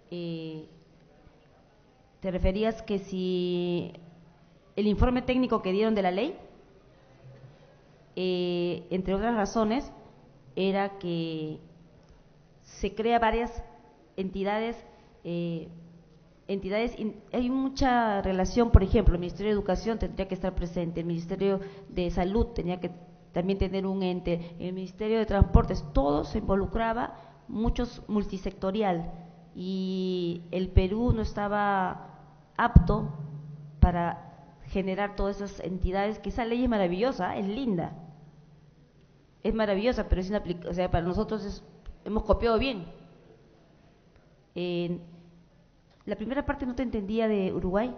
¿Te referías que si el informe técnico que dieron de la ley, entre otras razones, era que se crea varias entidades, hay mucha relación, por ejemplo, el Ministerio de Educación tendría que estar presente, el Ministerio de Salud tenía que también tener un ente, el Ministerio de Transportes, todo se involucraba, muchos multisectorial, y el Perú no estaba apto para generar todas esas entidades, que esa ley es maravillosa, es linda, es maravillosa, pero es o sea, para nosotros hemos copiado bien. La primera parte no te entendía de Uruguay.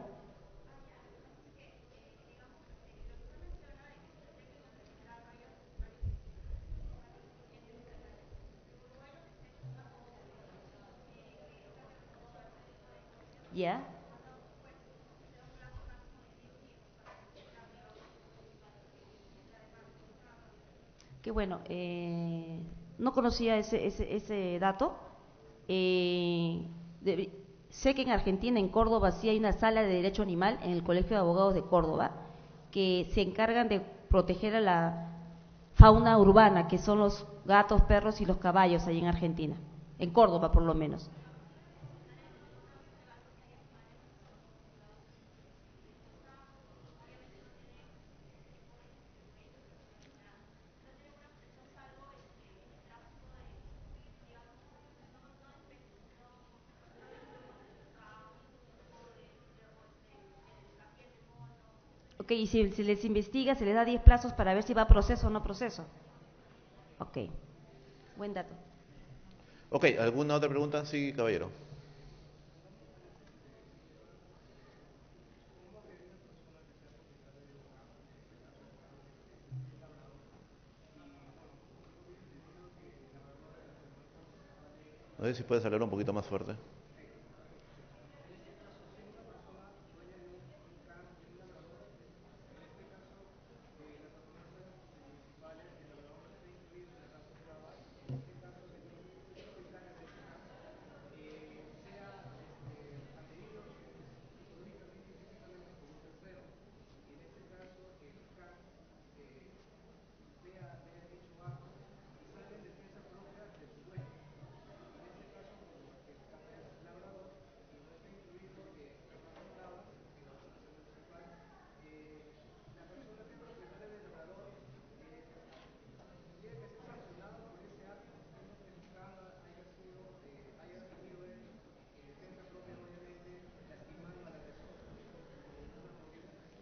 ¿Ya? Qué bueno, no conocía ese dato. Eh, sé que en Argentina, en Córdoba, sí hay una sala de derecho animal en el Colegio de Abogados de Córdoba que se encargan de proteger a la fauna urbana, que son los gatos, perros y los caballos ahí en Argentina, en Córdoba por lo menos. Ok, y si se les investiga, se les da 10 plazos para ver si va a proceso o no proceso. Ok, buen dato.
Ok, ¿alguna otra pregunta? Sí, caballero. No sé si puedes hablar un poquito más fuerte.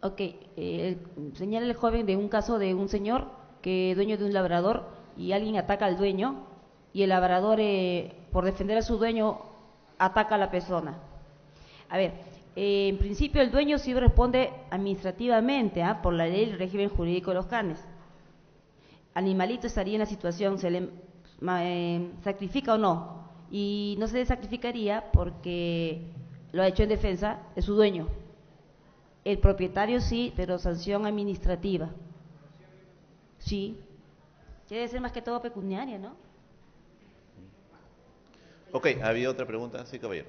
Ok, señala el joven de un caso de un señor que es dueño de un labrador y alguien ataca al dueño y el labrador, por defender a su dueño, ataca a la persona. A ver, en principio el dueño sí responde administrativamente, por la ley del régimen jurídico de los canes. Animalito estaría en la situación, se le sacrifica o no, y no se le sacrificaría porque lo ha hecho en defensa de su dueño. El propietario sí, pero sanción administrativa. Sí. Debe ser más que todo pecuniaria, ¿no?
Ok, ¿había otra pregunta? Sí, caballero.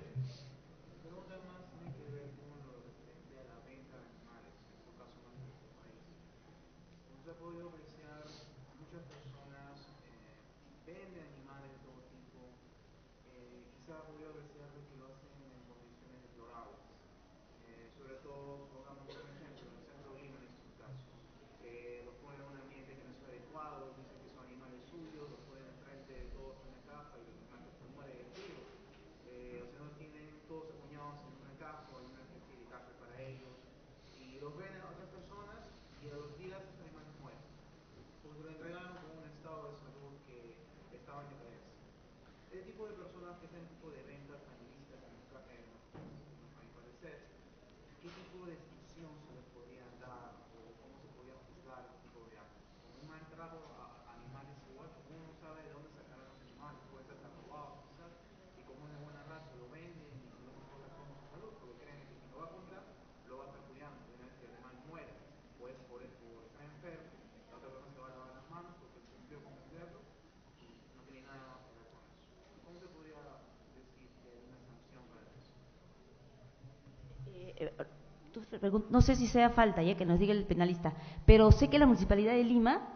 no sé si sea falta, ya que nos diga el penalista, pero sé que la Municipalidad de Lima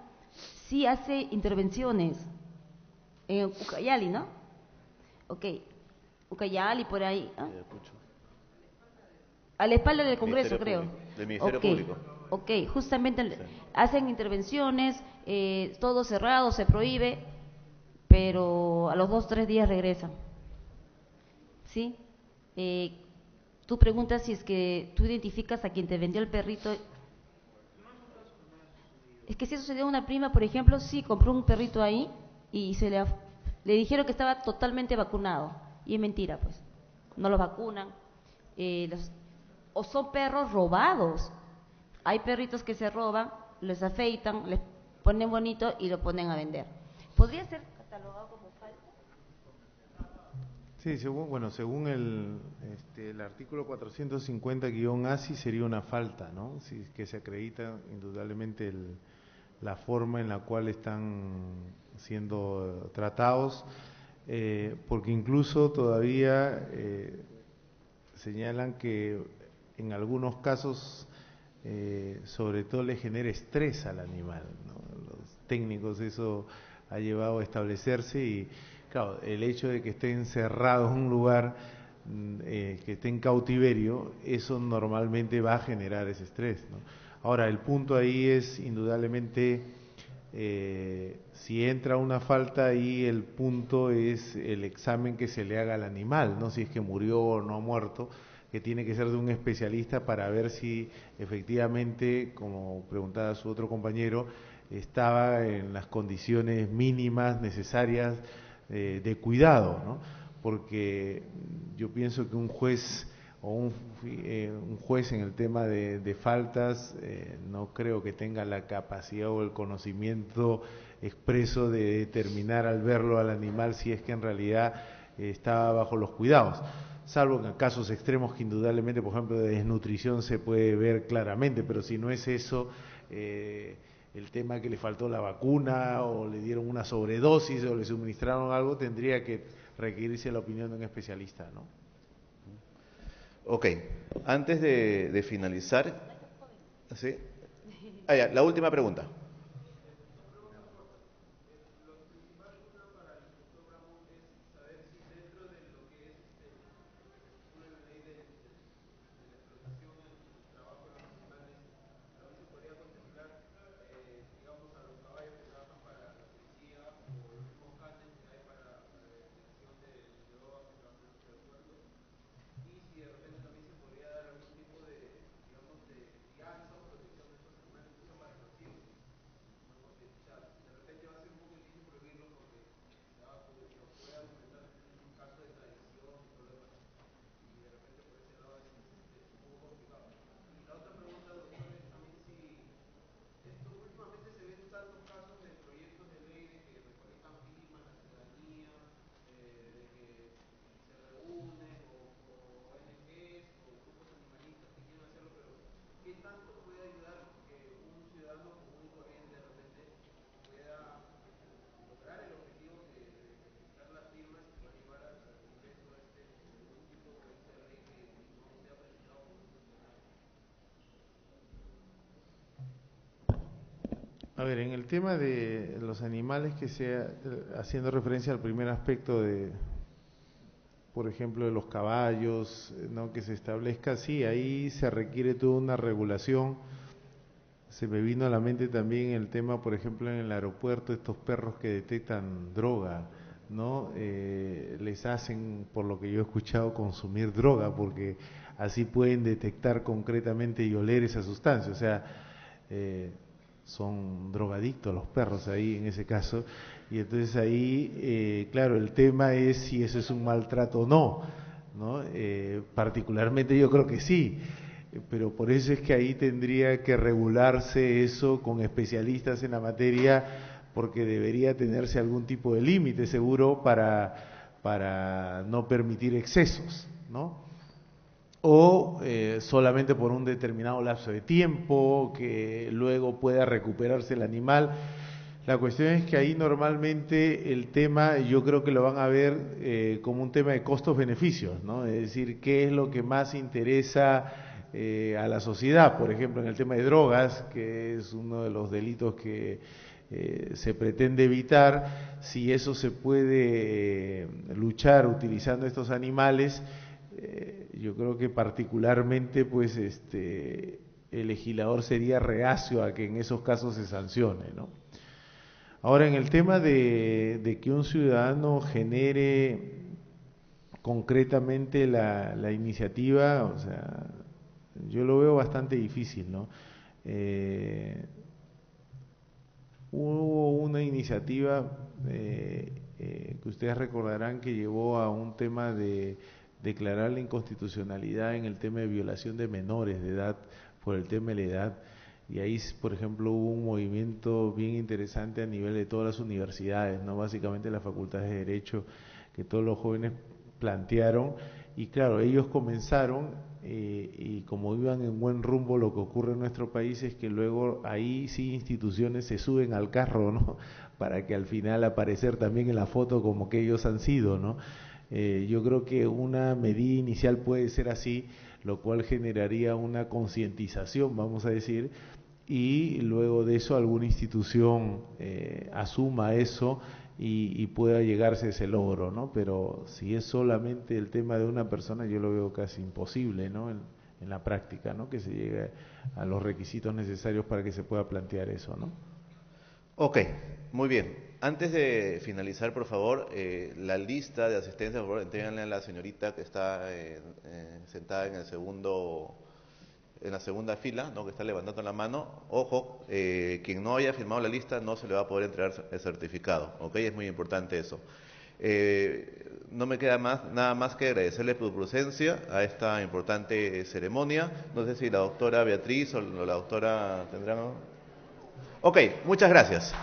sí hace intervenciones en Ucayali, ¿no? Ok, Ucayali por ahí, ¿ah? A la espalda del Congreso, creo.
Del Ministerio Público.
Ok, justamente hacen intervenciones, todo cerrado, se prohíbe, pero a los 2 o 3 días regresan. ¿Sí? Tú preguntas si es que tú identificas a quien te vendió el perrito. Es que si sucedió a una prima, por ejemplo, sí compró un perrito ahí y le dijeron que estaba totalmente vacunado. Y es mentira, pues. No los vacunan. O son perros robados. Hay perritos que se roban, les afeitan, les ponen bonito y lo ponen a vender. ¿Podría ser catalogado como falta?
Sí, según el artículo 450-A sí sería una falta, ¿no? Si que se acredita indudablemente la forma en la cual están siendo tratados, porque incluso todavía señalan que en algunos casos sobre todo le genera estrés al animal, ¿no? Los técnicos eso ha llevado a establecerse y claro, el hecho de que esté encerrado en un lugar, que esté en cautiverio, eso normalmente va a generar ese estrés, ¿no? Ahora, el punto ahí es indudablemente, si entra una falta ahí, el punto es el examen que se le haga al animal, no si es que murió o no ha muerto, que tiene que ser de un especialista para ver si efectivamente, como preguntaba su otro compañero, estaba en las condiciones mínimas necesarias de cuidado, ¿no? Porque yo pienso que un juez o un juez en el tema de faltas no creo que tenga la capacidad o el conocimiento expreso de determinar al verlo al animal si es que en realidad está bajo los cuidados, salvo en casos extremos que indudablemente, por ejemplo, de desnutrición se puede ver claramente, pero si no es eso, el tema que le faltó la vacuna o le dieron una sobredosis o le suministraron algo, tendría que requerirse la opinión de un especialista, ¿no?
Ok, antes de finalizar, ¿sí? Ya, la última pregunta.
A ver, en el tema de los animales, que sea haciendo referencia al primer aspecto de, por ejemplo, de los caballos, ¿no? Que se establezca, sí, ahí se requiere toda una regulación. Se me vino a la mente también el tema, por ejemplo, en el aeropuerto, estos perros que detectan droga, ¿no? Les hacen, por lo que yo he escuchado, consumir droga, porque así pueden detectar concretamente y oler esa sustancia. O sea, son drogadictos los perros ahí en ese caso, y entonces ahí, claro, el tema es si eso es un maltrato o no, ¿no? Particularmente yo creo que sí, pero por eso es que ahí tendría que regularse eso con especialistas en la materia, porque debería tenerse algún tipo de límite seguro para no permitir excesos, ¿no? O solamente por un determinado lapso de tiempo, que luego pueda recuperarse el animal. La cuestión es que ahí normalmente el tema, yo creo que lo van a ver como un tema de costos-beneficios, ¿no? Es decir, qué es lo que más interesa a la sociedad, por ejemplo, en el tema de drogas, que es uno de los delitos que se pretende evitar. Si eso se puede luchar utilizando estos animales, yo creo que particularmente pues el legislador sería reacio a que en esos casos se sancione, ¿no? Ahora, en el tema de que un ciudadano genere concretamente la iniciativa, o sea, yo lo veo bastante difícil, ¿no? Hubo una iniciativa que ustedes recordarán que llevó a un tema de declarar la inconstitucionalidad en el tema de violación de menores de edad por el tema de la edad, y ahí, por ejemplo, hubo un movimiento bien interesante a nivel de todas las universidades, no básicamente las facultades de Derecho, que todos los jóvenes plantearon, y claro, ellos comenzaron y como iban en buen rumbo, lo que ocurre en nuestro país es que luego ahí sí instituciones se suben al carro, ¿no? Para que al final aparecer también en la foto como que ellos han sido, ¿no? Yo creo que una medida inicial puede ser así, lo cual generaría una concientización, vamos a decir, y luego de eso alguna institución asuma eso y pueda llegarse a ese logro, ¿no? Pero si es solamente el tema de una persona, yo lo veo casi imposible, ¿no? En la práctica, ¿no? Que se llegue a los requisitos necesarios para que se pueda plantear eso, ¿no?
Ok, muy bien. Antes de finalizar, por favor, la lista de asistencia, por favor, entréganle a la señorita que está sentada en la segunda fila, ¿no? Que está levantando la mano. Ojo, quien no haya firmado la lista no se le va a poder entregar el certificado, ¿ok? Es muy importante eso. No me queda nada más que agradecerle por su presencia a esta importante ceremonia. No sé si la doctora Beatriz o la doctora tendrán... Ok, muchas gracias.